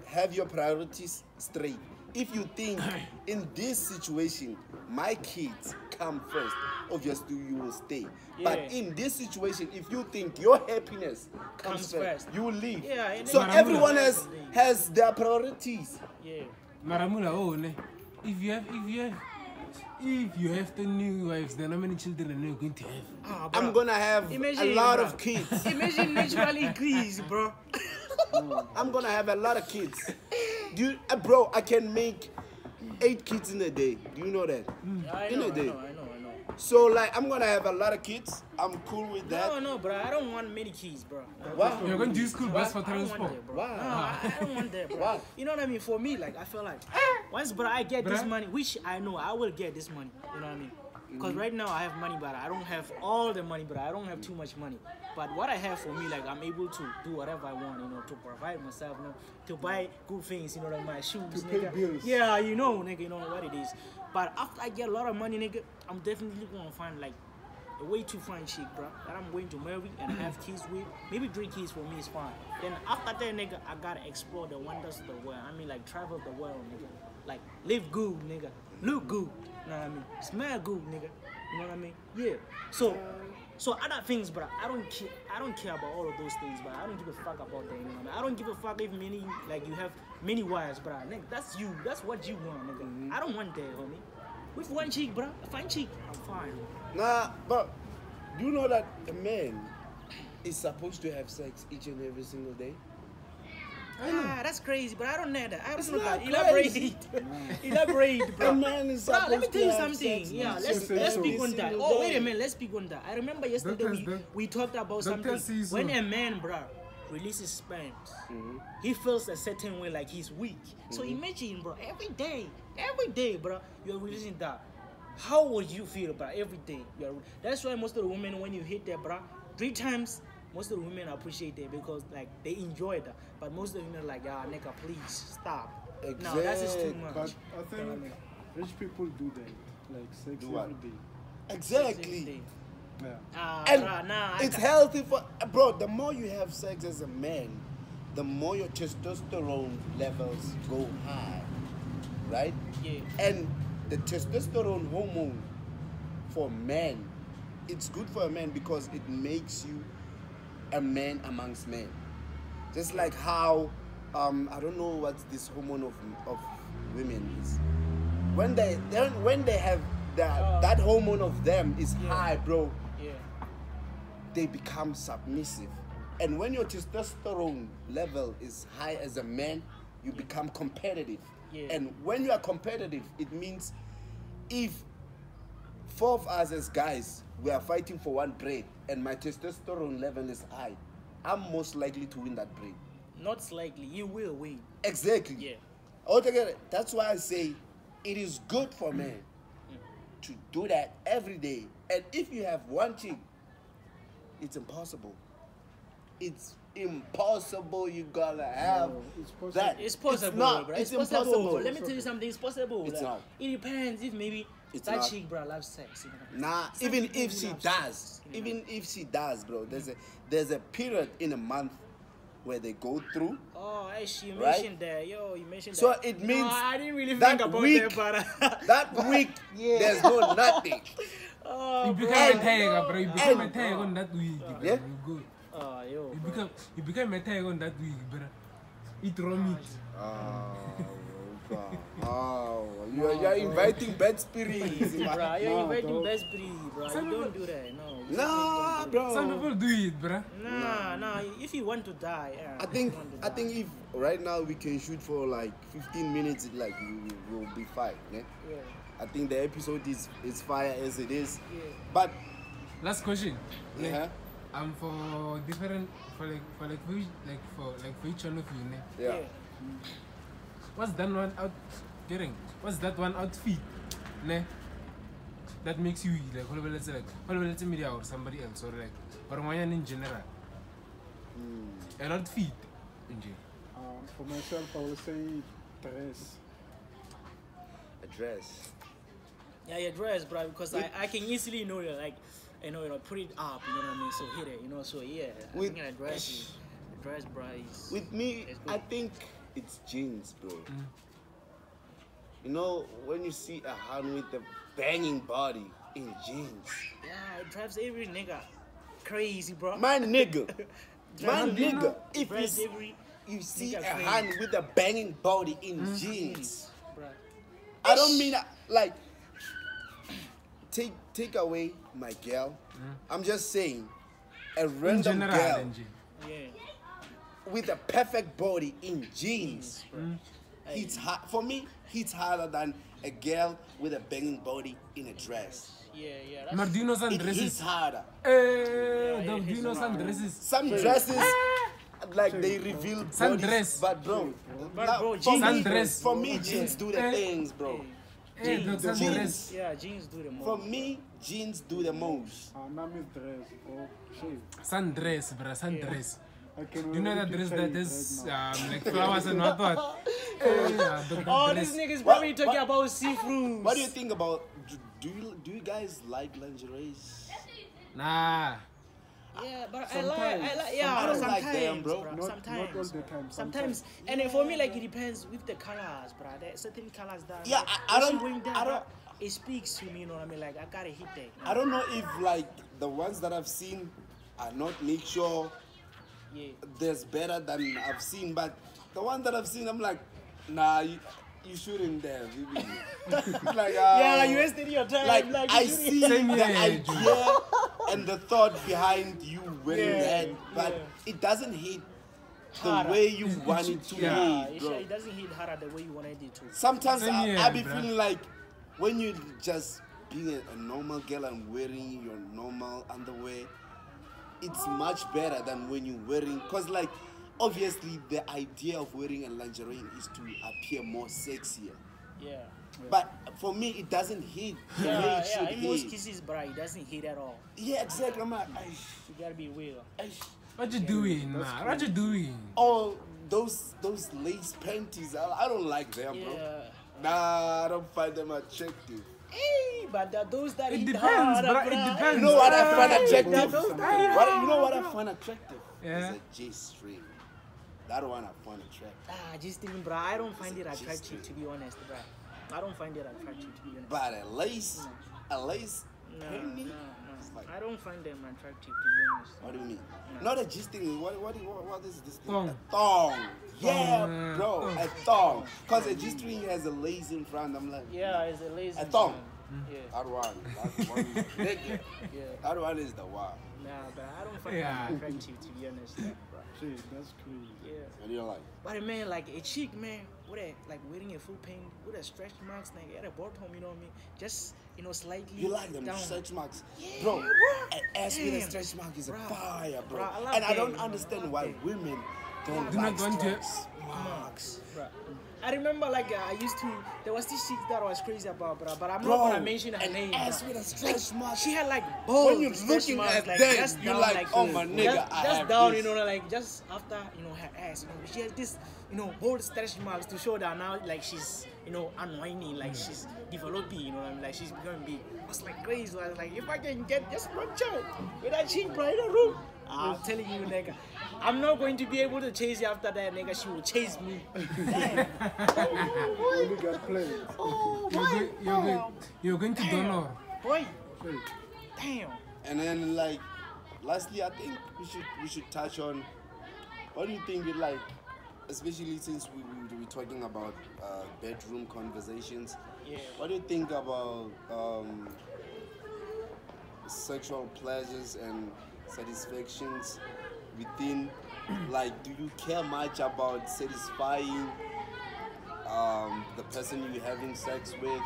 S1: have your priorities straight. If you think in this situation, my kids come first, obviously you will stay. But
S3: Yeah.
S1: in this situation, if you think your happiness comes
S3: Comes first.
S1: you will leave.
S3: Yeah, and
S1: So
S3: then-
S1: everyone has their priorities.
S3: Yeah.
S4: Maramula, oh, ne. If you have 10 new wives, then how many children are you going to have?
S3: Ah, bro.
S1: I'm gonna have
S3: Imagine,
S1: a lot
S3: bro.
S1: of kids.
S3: Imagine natural increase, bro.
S1: I'm gonna have a lot of kids. Bro, I can make 8 kids in a day. Do you know that?
S3: I
S1: In
S3: know,
S1: a day.
S3: I know.
S1: So like, I'm gonna have a lot of kids. I'm cool with that.
S3: No, bro. I don't want many kids, bro.
S1: Wow.
S4: You're going to use school bus for
S3: I don't want
S4: transport.
S3: that, bro.
S1: Wow.
S3: No, I don't want that, bro.
S1: Wow.
S3: You know what I mean? For me, like, I feel like once, bro, I get this
S4: Bruh.
S3: money, which I know I will get this money. You know what I mean? Because right now I have money, but I don't have all the money, but I don't have too much money. But what I have for me, like, I'm able to do whatever I want, you know, to provide myself, you know, to buy good things, you know, like my shoes,
S2: To pay
S3: nigga.
S2: bills.
S3: Yeah, you know, nigga, you know what it is. But after I get a lot of money, nigga, I'm definitely gonna find like a way to find chick, bro, that I'm going to marry and have kids with. Maybe 3 kids for me is fine. Then after that, nigga, I gotta explore the wonders of the world. I mean, like, travel the world, nigga. Like, live good, nigga. Look good, you know what I mean? Smell good, nigga. You know what I mean? Yeah. So other things, bro, I don't care about all of those things, but I don't give a fuck about that, you know what I mean? I don't give a fuck if many, like, you have many wives, bro. Nigga, that's you. That's what you want, nigga. I don't want that, homie. With one chick, bro, fine chick, I'm fine.
S1: Nah, but do you know that a man is supposed to have sex each and every single day?
S3: Ah, that's crazy, but I don't know that. I
S1: It's
S3: don't know
S1: not
S3: that. Elaborate.
S1: crazy.
S3: Elaborate, bro.
S1: A man is
S3: Bro, let me
S1: supposed
S3: tell
S1: to
S3: you
S1: have
S3: something.
S1: sex
S3: Yeah,
S1: each
S3: let's
S2: and every
S3: speak on that.
S1: single
S3: Oh, wait
S1: day.
S3: a minute, let's speak on that. I remember yesterday
S4: Doctors,
S3: we talked about
S4: doctor
S3: something.
S4: says
S3: When
S4: so.
S3: a man, bro, releases sperm, he feels a certain way, like he's weak. So imagine, bro, every day, bro, you're releasing that. How would you feel, bro? Every day, that's why most of the women, when you hit that, bro, 3 times. Most of the women appreciate it because, like, they enjoy that. But most of the women are like, ah, nigga, please stop. No, that's just too
S1: Exact.
S3: much.
S2: But I
S3: You know what
S2: think
S3: mean?
S2: rich people do that, like sex
S1: Do what?
S2: every day.
S1: Exactly.
S2: Yeah.
S3: Ah,
S1: And
S3: bruh, nah, I
S1: it's
S3: can't-
S1: healthy for bro. The more you have sex as a man, the more your testosterone levels go high, right?
S3: Yeah.
S1: And the testosterone hormone for men, it's good for a man because it makes you a man amongst men. Just like how I don't know what this hormone of women is. When they have that hormone of them is
S3: Yeah.
S1: high, bro,
S3: Yeah.
S1: they become submissive. And when your testosterone level is high as a man, you become competitive.
S3: Yeah.
S1: And when you are competitive, it means if 4 of us as guys, we are fighting for one bread and my testosterone level is high, I'm most likely to win that bread.
S3: Not slightly, you will win.
S1: Exactly.
S3: Yeah.
S1: Altogether, that's why I say it is good for men to do that every day. And if you have one chick, it's impossible. It's impossible. You gotta have
S2: No, it's possible.
S1: that.
S3: It's possible,
S1: It's not.
S3: bro.
S1: It's
S3: possible.
S1: impossible.
S3: Let me tell you something. It's possible.
S1: It's
S3: like,
S1: not.
S3: It depends if maybe
S1: It's
S3: that
S1: not.
S3: chick, bro, loves sex. You know?
S1: Nah,
S3: Some
S1: even
S3: people
S1: if she
S3: love
S1: does,
S3: sex, you know?
S1: even if she does, bro, there's a period in a month where they go through.
S3: Oh, she
S1: Right?
S3: mentioned that. Yo, you mentioned
S1: So
S3: that.
S1: it
S3: No,
S1: means
S3: I didn't really
S1: that
S3: think about
S1: week-
S3: that, but
S1: That week, there's no nothing.
S3: oh,
S4: You
S3: bro,
S4: become a
S1: And-
S4: tiger, bro. You become a
S1: and-
S4: tiger on that week, bro.
S1: Yeah.
S4: You go.
S3: oh, yo, bro.
S4: You become a tiger on that week, bro. Eat raw meat.
S1: Oh, God. Oh, you're inviting bad spirits.
S3: Bro, you're
S2: Nah,
S3: inviting
S2: bro.
S3: best breed, bro.
S4: Some
S3: You don't
S4: people-
S3: do that, no. You
S1: Nah,
S3: don't do
S1: bro.
S4: Some people do it, bro.
S3: that. Nah. If you want to die,
S1: I think if right now we can shoot for like 15 minutes, like we will be fine. Yeah?
S3: Yeah.
S1: I think the episode is fire as it is.
S3: Yeah.
S1: But
S4: Last question.
S1: yeah,
S4: For different for each one of you, ne?
S1: yeah.
S4: What's that one out getting? What's that one outfit? Ne? That makes you let's say media or somebody else or like or in general. An outfit in general.
S2: For myself, I will say dress.
S1: A dress.
S3: Yeah, your dress, bro, because I can easily like, put it up, you know what I mean? So hit it, so yeah. I
S1: With-
S3: think a dress, bro, is...
S1: With me,
S3: It's good.
S1: I think it's jeans, bro. You know, when you see a hand with a banging body in jeans,
S3: Yeah, it drives every nigga crazy, bro.
S1: my nigga, my
S3: Drives-
S1: nigga, if
S3: drives
S1: you,
S3: every
S1: you see
S3: nigga
S1: a
S3: crazy.
S1: hand with a banging body in jeans,
S3: bro.
S1: I don't mean like take away my girl. I'm just saying a
S4: In
S1: random
S4: general,
S1: girl
S4: NG.
S3: Yeah.
S1: with a perfect body in jeans.
S3: Hey,
S1: It's hard for me. It's harder than a girl with a banging body in a dress.
S3: yeah,
S4: But
S3: that's...
S4: do you know some
S1: It is
S4: dresses?
S1: harder.
S4: Dog, do you know some dresses?
S1: Some dresses, like they reveal
S4: Some
S1: bodies,
S4: dress.
S1: but bro,
S3: But
S1: now,
S3: bro,
S1: for
S3: jeans-
S1: me,
S4: Some dress.
S1: for me, jeans do the
S4: Eh.
S1: things, bro.
S4: Hey, dog, some
S1: Jeans.
S4: dress.
S3: Yeah, jeans do the most.
S1: For me, jeans do the most.
S2: Name is dress. Oh, shit.
S4: Sun dress, bro. Sun dress.
S2: I can
S4: Do you know that
S2: already
S4: dress
S2: picture
S4: that
S2: it
S4: is
S2: right now.
S4: like flowers and what? Yeah, dog, that
S3: Oh,
S4: dress.
S3: these niggas
S1: What-
S3: probably talking
S1: what-
S3: about see-throughs.
S1: What do you think about? Do you guys like lingerie?
S4: Nah.
S3: Yeah, but I
S2: Sometimes.
S3: like, yeah,
S1: I don't
S3: sometimes,
S1: like them, bro.
S2: Not all
S3: sometimes.
S2: the time.
S3: Sometimes, and then for me, like, it depends with the colors, bro. There are certain colors that,
S1: Yeah,
S3: like,
S1: I
S3: when she
S1: don't-
S3: wearing that,
S1: I don't-
S3: it speaks to me, you know what I mean? Like, I gotta hit that.
S1: I don't know if like the ones that I've seen are not make sure
S3: Yeah.
S1: there's better than I've seen, but the one that I've seen, I'm like, nah, you shouldn't have. Like,
S3: Yeah, you wasted your time.
S1: like
S3: you
S1: I
S3: shouldn't-
S1: see
S4: Same
S1: the
S4: here,
S1: idea and the thought behind you wearing
S3: Yeah,
S1: that, but
S3: yeah.
S1: it doesn't hit the
S3: Harder.
S1: way you want it to
S3: Yeah,
S1: hit, bro.
S3: it doesn't hit harder the way you wanted it to.
S1: Sometimes
S4: Same
S1: I
S4: here,
S1: be
S4: bruh.
S1: feeling like when you just being a normal girl and wearing your normal underwear, it's much better than when you're wearing, cause like obviously the idea of wearing a lingerie is to appear more sexier.
S3: Yeah.
S1: But for me, it doesn't hit the way
S3: Yeah,
S1: it should
S3: in most
S1: hit.
S3: cases, bro, it doesn't hit at all.
S1: Yeah, exactly. I'm like,
S3: You gotta be real.
S4: What you doing, man? What you doing?
S1: oh, those lace panties, I don't like them, bro.
S3: Yeah.
S1: Nah, I don't find them attractive.
S3: Hey, but those that
S4: It
S3: hit
S4: depends,
S3: harder,
S4: bro. It
S3: bruh.
S4: depends.
S1: You know what I find
S3: Hey,
S1: attractive?
S3: those
S1: You know what I find attractive?
S4: Yeah.
S1: Is a G-string. That one I find attractive.
S3: Just even, bro, I don't find it
S1: It's a
S3: attractive, to be honest, bro. I don't find it attractive, to be honest.
S1: But a lace
S3: No,
S1: panty?
S3: no.
S1: It's like,
S3: I don't find them attractive, to be honest.
S1: what do you mean? Not a G-string. What is this thing?
S4: Thong.
S1: A thong. Yeah,
S4: Thong,
S1: bro,
S4: thong.
S1: a thong. Cause a G-string has a lace in front. I'm like,
S3: Yeah, it's a lazy.
S1: A thong.
S3: Yeah,
S1: that one is nigga.
S3: yeah.
S1: That one is the one.
S3: Nah, but I don't find
S4: Yeah.
S3: them attractive, to be honest, bro.
S2: Shit, that's crazy.
S3: Yeah.
S1: And you're like,
S3: But man, like a chick, man, with a like wearing a full paint, with a stretch marks, like at a bottom, you know what I mean? Just slightly.
S1: you like them
S3: down.
S1: stretch marks,
S3: Yeah,
S1: bro.
S3: bro.
S1: An ass with a
S3: Damn.
S1: stretch mark is a
S3: Bro.
S1: fire, bro.
S3: Bro, I love
S1: And I don't
S3: them, bro. I
S1: understand
S3: love
S1: why
S3: them.
S1: women don't
S4: Do not
S1: like
S4: go into it.
S1: stretch marks.
S3: Bruh. I remember like I used to. There was this chick that I was crazy about, but I'm
S1: Bro,
S3: not gonna mention her
S1: an
S3: name.
S1: ass
S3: bruh.
S1: with a stretch mark.
S3: She had like balls.
S1: When you're
S3: stretch
S1: looking
S3: marks,
S1: at
S3: like,
S1: them,
S3: just
S1: you're
S3: down,
S1: like, oh my nigga,
S3: just,
S1: I
S3: just
S1: have
S3: down,
S1: this.
S3: like just after her ass, she has this, bold stretch marks to show that now like she's, unwinding, like she's developing, you know what I mean, like she's becoming big. I was like crazy. I was like, if I can get just one child with that chick right in the room, I'm telling you, nigga, I'm not going to be able to chase you after that, nigga. She will chase me. Damn.
S2: Only got played.
S3: Oh,
S4: You're going to donor.
S3: boy.
S2: Shit.
S3: Damn.
S1: And then like, lastly, I think we should touch on what do you think it like, especially since we're talking about bedroom conversations.
S3: Yeah.
S1: What do you think about sexual pleasures and satisfactions within? Like, do you care much about satisfying the person you're having sex with,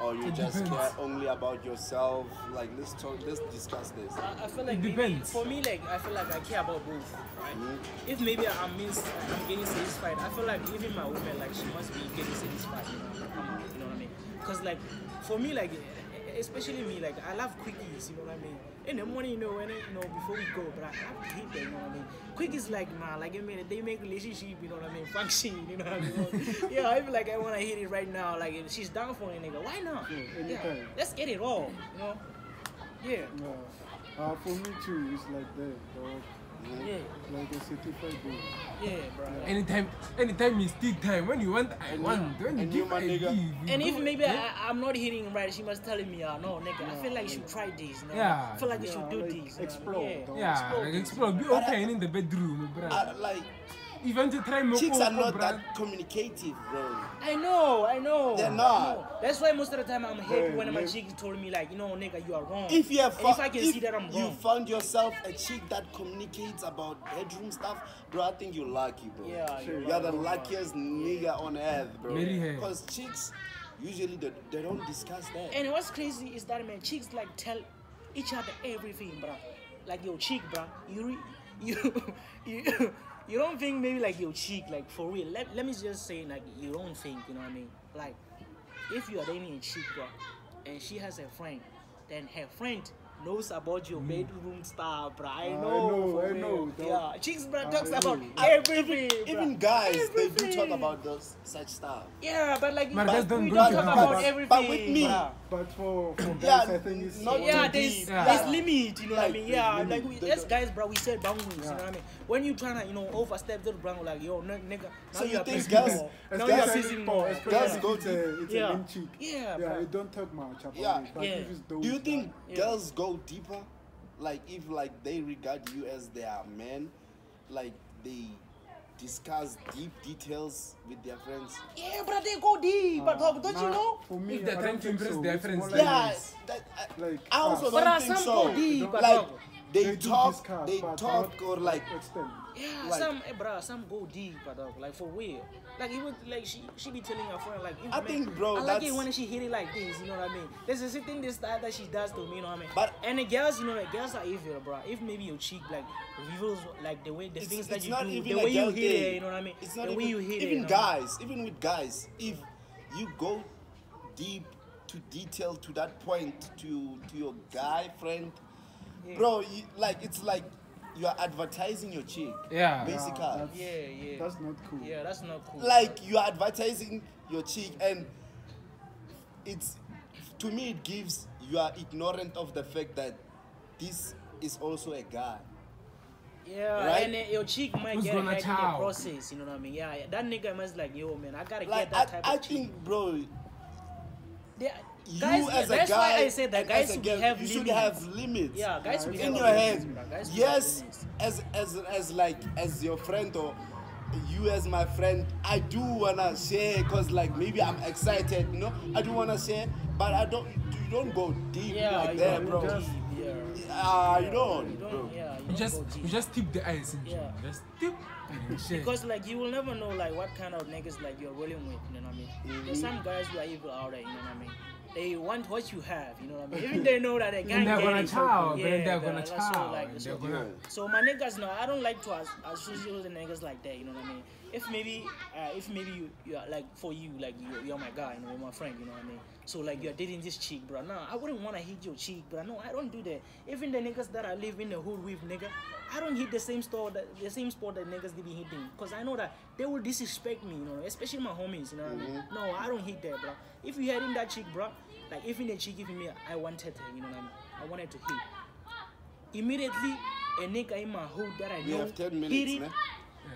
S1: or you
S4: It
S1: just
S4: depends.
S1: care only about yourself? Like, let's discuss this.
S3: I feel like
S4: It
S3: maybe,
S4: depends.
S3: for me, like I feel like I care about both, right? If maybe I'm getting satisfied, I feel like even my woman, like she must be getting satisfied, you know what I mean? Because like for me, like especially me, like I love quickies, you know what I mean? In the morning, when before we go, but I hate them, you know what I mean? Quickies like man, like I mean, they make relationship, you know what I mean? Function, you know what I mean? Yeah, I feel like I wanna hit it right now. Like if she's down for it, nigga, why not?
S2: Yeah,
S3: Yeah,
S2: anytime.
S3: let's get it all, you know? Yeah,
S2: No. For me too, it's like that, dog.
S3: yeah,
S2: Like a certified boy.
S3: yeah, bro.
S4: Anytime is still time. When you want, I want. When you
S1: and you,
S4: give,
S1: my
S4: I
S1: nigga.
S4: give. You
S3: And if
S4: go-
S3: maybe
S4: yeah.
S3: I'm not hitting right, she must telling me, no, nigga, I feel like you should try this. You know?
S4: Yeah.
S3: I feel like you
S2: Yeah,
S3: should do
S2: like
S3: this. You know?
S2: explore,
S3: Yeah.
S2: dog.
S4: Yeah, like explore. Be open in the bedroom, bro.
S1: Like,
S4: Even to try more.
S1: chicks are not that communicative, bro.
S3: I know.
S1: They're
S3: I
S1: not.
S3: know. That's why most of the time I'm happy
S2: Yeah,
S3: when my
S2: yeah.
S3: chick told me like, nigga, you are wrong.
S1: If you have
S3: And if I can see that I'm
S1: you
S3: wrong.
S1: found yourself a chick that communicates about bedroom stuff, bro, I think you're lucky, bro.
S3: Yeah,
S2: Sure.
S1: You're the luckiest nigga on earth, bro.
S4: Very hair.
S1: Because chicks usually they don't discuss that.
S3: And what's crazy is that man, chicks like tell each other everything, bro. Like your chick, bro. You don't think maybe like your chick, like for real. Let me just say like you don't think, you know what I mean? Like if you are dating a chick, bro, and she has a friend, then her friend knows about your bedroom stuff, bro. I know,
S2: I know, dog.
S3: Yeah, chicks, bro, talks
S2: I
S3: about
S2: know.
S3: everything.
S1: Even
S3: bruh.
S1: guys, they do talk
S3: Everything.
S1: about those such stuff.
S3: Yeah, but like
S4: But guys don't
S3: we
S4: go
S3: don't
S4: to
S3: talk
S4: that.
S3: about
S1: But
S3: everything.
S1: with me,
S3: bruh.
S2: But for guys,
S1: Yeah,
S2: I think it's
S1: not
S3: Yeah,
S1: too
S3: there's
S1: deep.
S3: there's limit, you know what I
S1: Like,
S3: mean?
S1: there's
S3: Yeah,
S1: limit.
S3: like
S1: They
S3: as
S1: don't-
S3: guys, bro, we set boundaries, you know what I mean? When you tryna, overstep the boundary, like yo, nigga, now
S1: So you
S3: you are
S1: think
S3: pissing
S1: girls-
S3: more. Now
S1: girls
S3: you are
S1: are
S3: pissing more.
S1: Girls
S3: Yeah.
S1: go
S2: it's
S3: Yeah.
S2: a mean chick.
S3: Yeah, bro.
S2: You don't talk much about
S1: Yeah.
S2: it. But
S3: Yeah.
S2: if it's those
S1: Do you think
S2: guys-
S3: Yeah.
S1: girls go deeper? Like if like they regard you as their man, like they discuss deep details with their friends?
S3: Yeah, but they go deep, but don't you
S2: nah,
S3: know?
S2: For me,
S4: If they're
S2: I
S4: trying
S2: don't
S4: to
S2: think
S4: impress
S2: so.
S4: their
S2: It's
S4: friends,
S2: more
S4: like-
S1: Yeah,
S2: this.
S1: I
S2: Like,
S1: also
S3: But
S1: don't
S3: some
S1: think
S3: go
S1: so.
S3: deep, but
S1: Like
S3: dog.
S1: they
S2: do
S1: talk,
S2: discuss,
S1: they
S2: but
S1: talk
S2: not
S1: or like
S2: extend.
S3: Yeah,
S1: Like-
S3: some go deep, but dog, like for real. Like even like she be telling her friend like,
S1: I think, bro,
S3: I like
S1: that's-
S3: it when she hit it like this, you know what I mean? There's a certain this style that she does to me, you know what I mean?
S1: But-
S3: and the girls, the girls are evil, bro. If maybe your cheek like reveals like the things that
S1: it's
S3: you
S1: not
S3: do,
S1: even
S3: the
S1: a
S3: way you
S1: girl
S3: hit
S1: thing.
S3: it, you know what I mean?
S1: It's not
S3: the
S1: even,
S3: way you hit it.
S1: even
S3: you know what I mean?
S1: guys, even with guys, if you go deep to detail to that point to your guy friend,
S3: Yeah.
S1: bro, it's like you are advertising your chick.
S4: Yeah.
S1: Basically.
S2: that's,
S3: Yeah.
S2: That's not cool.
S3: Yeah, that's not cool.
S1: Like you are advertising your chick, and it's, to me it gives, you are ignorant of the fact that this is also a guy.
S3: Yeah,
S1: Right?
S3: and your chick might
S4: Who's
S3: get
S4: gonna
S3: ahead in the
S4: chow?
S3: process, you know what I mean? Yeah, that nigga must like, yo, man, I gotta
S1: Like
S3: get that type
S1: I
S3: of chick.
S1: think, bro,
S3: They-
S1: you
S3: guys,
S1: as a
S3: that's
S1: guy,
S3: why I said that
S1: and
S3: guys
S1: as a
S3: should
S1: girl,
S3: have
S1: you
S3: limits.
S1: should have limits.
S3: Yeah, guys should
S1: In
S3: have
S1: your
S3: limits,
S1: head,
S3: bro. Guys should have
S1: yes,
S3: limits.
S1: as your friend, or you as my friend, I do wanna share, cause like maybe I'm excited, I do wanna share, but you don't go deep
S3: Yeah,
S1: like
S3: you
S1: that,
S3: don't
S1: bro.
S2: just-
S3: Yeah.
S1: You don't.
S3: You
S1: Bro.
S3: don't. Yeah.
S4: You
S3: don't
S4: just
S3: go deep.
S4: you just tip the ice.
S3: Yeah.
S4: Just tip. and share.
S3: Because like you will never know like what kind of niggas like you're rolling with, you know what I mean? There's some guys who are evil out there, you know what I mean? They want what you have, you know what I mean? Even they know that they can't
S4: they're
S3: get
S4: gonna
S3: it.
S4: chow,
S3: Yeah,
S4: man. They're gonna
S3: so,
S4: chow.
S3: like,
S4: and
S3: so,
S4: they're gonna.
S3: so my niggas now, I don't like to associate with the niggas like that, you know what I mean? If maybe you are like for you, like you're my guy, you know, you're my friend, you know what I mean? So like you're dating this chick, bro. Nah, I wouldn't wanna hit your cheek, bro. No, I don't do that. Even the niggas that I live in the hood with, nigga, I don't hit the same spot that niggas they be hitting, cause I know that they will disrespect me, you know, especially my homies, you know what I mean? No, I don't hit that, bro. If you hitting that chick, bro, like even the chick giving me, I wanted her, you know what I mean? I wanted to hit. Immediately, a nigga in my hood that I
S1: We
S3: know
S1: have 10 minutes,
S3: hit it,
S1: man.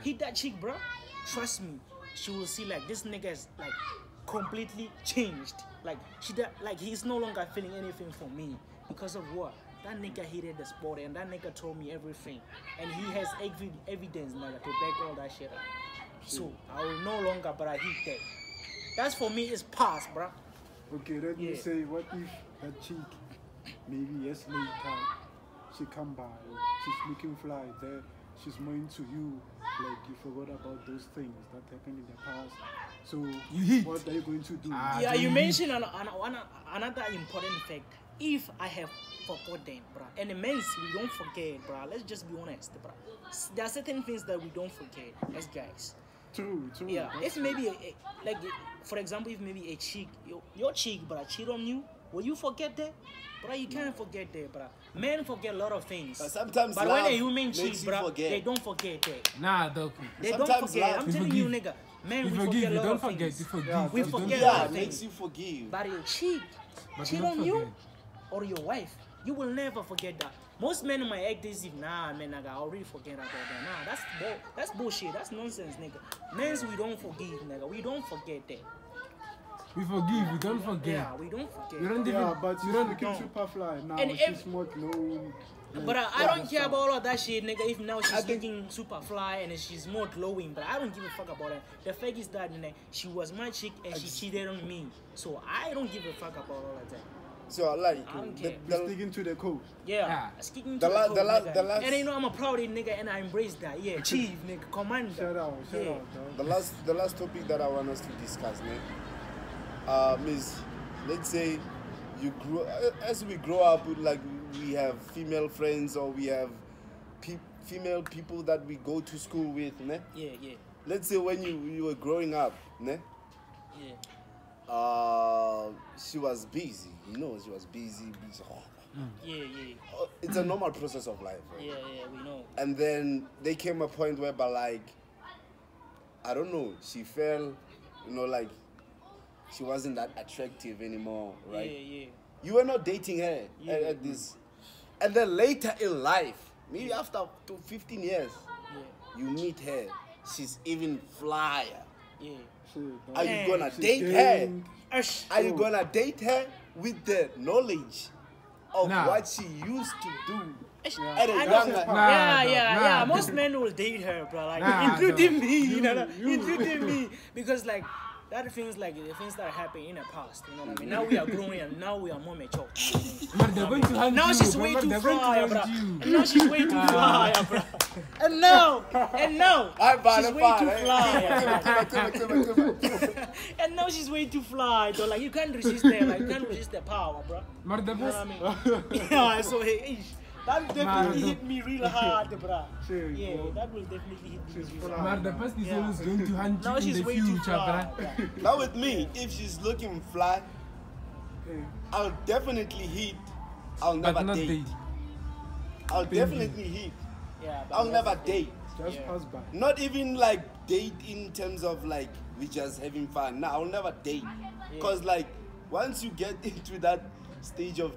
S3: hit that chick, bro. Trust me, she will see like this nigga is like completely changed. Like he's no longer feeling anything for me because of what? That nigga hit the spot and that nigga told me everything, and he has evidence, nigga, to back all that shit up. So I will no longer, but I hit that. That's for me is past, bro.
S2: Okay, let me
S3: Yeah.
S2: say, what if that chick, maybe years later, she come by, she's looking fly there, she's more into you, like you forgot about those things that happened in the past. So
S4: You hit.
S2: what are you going to do?
S3: Yeah, you mentioned another important fact. If I have forgotten, bruh, and the men's we don't forget, bruh. Let's just be honest, bruh. There are certain things that we don't forget as guys.
S2: True.
S3: Yeah,
S2: that's
S3: if maybe like for example, if maybe a chick, your chick, bruh, cheat on you, will you forget that? Bruh, you can't forget that, bruh. Men forget a lot of things.
S1: But sometimes
S3: But when
S1: love
S3: a human cheat,
S1: makes you
S3: bruh,
S1: forget.
S3: they don't forget that.
S4: Nah, dog.
S3: They
S1: Sometimes
S3: don't forget.
S1: love-
S3: I'm
S4: You
S3: telling you,
S4: forgive.
S3: nigga. Man,
S4: You
S3: we
S4: forgive.
S3: forget a
S4: You
S3: lot
S4: don't
S3: of
S4: forget.
S3: things.
S4: You forgive.
S2: Yeah,
S3: We
S4: You don't
S3: forget a
S1: Yeah,
S3: lot
S1: it
S3: of
S1: makes
S3: things.
S1: you forgive.
S3: But your cheat
S4: But you
S3: cheat
S4: don't
S3: on you
S4: forget.
S3: or your wife, you will never forget that. Most men might act as if, nah, man, I already forget about that. Nah, that's bullshit. That's nonsense, nigga. Men's we don't forgive, nigga. We don't forget that.
S4: We forgive. We don't forget.
S3: Yeah, we don't forget.
S4: You don't even.
S2: Yeah, but
S4: you
S2: she's
S4: don't.
S2: looking
S3: know.
S2: super fly now.
S3: And
S2: She's more glowing.
S3: But I don't care about all of that shit, nigga. If now she's
S1: think-
S3: looking super fly and she's more glowing, but I don't give a fuck about that. The fact is that she was my chick and she cheated on me, so I don't give a fuck about all of that.
S1: So like
S3: I don't
S1: the,
S3: care.
S2: We're
S1: the,
S2: sticking to the code.
S3: Yeah,
S4: Yeah.
S3: sticking
S1: The
S3: to
S1: la-
S3: the
S1: the
S3: code,
S1: la-
S3: nigga.
S1: the last-
S3: And you know I'm a proud nigga and I embrace that. Yeah, chief, nigga, commander.
S2: Shout out,
S3: Yeah.
S2: dog.
S1: the last topic that I want us to discuss, man, is, let's say you grow as we grow up, like we have female friends or we have female people that we go to school with, ne?
S3: Yeah, yeah,
S1: Let's say when you were growing up, ne?
S3: yeah.
S1: She was busy, you know, she was busy.
S3: Yeah, yeah,
S1: It's a normal process of life, right?
S3: yeah, we know.
S1: And then there came a point where, like, I don't know, she fell, you know, like she wasn't that attractive anymore, right?
S3: Yeah, yeah.
S1: You were not dating her
S3: Yeah.
S1: at this, and then later in life, maybe after 15 years,
S3: Yeah,
S1: you meet her. She's even flyer.
S3: yeah.
S2: Shit,
S1: Are
S2: dog.
S1: you gonna
S2: She's
S1: date her?
S2: getting-
S3: Ush.
S1: Are you gonna date her with the knowledge of
S4: Nah.
S1: what she used to do
S3: Ush.
S1: at a
S3: I
S1: younger?
S3: don't-
S4: Nah,
S3: yeah,
S4: dog,
S3: yeah,
S4: nah,
S3: yeah.
S4: dog.
S3: Most men will date her, bro. Like
S4: Nah,
S3: including
S4: dog.
S3: me, you know,
S2: You.
S3: including me, because like that things like the things that happened in the past. You know what I mean? Now we are growing and now we are more mature.
S4: But they're going to hunt
S3: Now
S4: you.
S3: she's way
S4: but
S3: too
S4: they're going to
S3: fly,
S4: hunt
S3: bro.
S4: you.
S3: And now she's way too fly, bro. And now she's way too fly. And now she's way too fly, though. Like you can't resist her. Like you can't resist the power, bro.
S4: But the
S3: You know
S4: best.
S3: what I mean? Yeah. So hey, that definitely
S4: Nah,
S3: hit me real hard, bro.
S2: Sure,
S3: Yeah,
S2: bro.
S3: that will definitely hit me
S2: She's
S3: real
S2: fly.
S3: hard.
S4: But the best is
S3: Yeah.
S4: always going to hunt
S3: Now
S4: you in
S3: she's
S4: the
S3: way too
S4: future,
S3: fly.
S4: bruh.
S1: Now with me, if she's looking fly,
S2: Hey,
S1: I'll definitely hit. I'll
S4: But
S1: never
S4: not
S1: date.
S4: date.
S1: I'll definitely hit.
S3: Yeah, but
S1: I'll never date.
S2: just
S3: Yeah.
S2: pass by.
S1: Not even like date in terms of like we just having fun. No, I'll never date. Cause like once you get into that stage of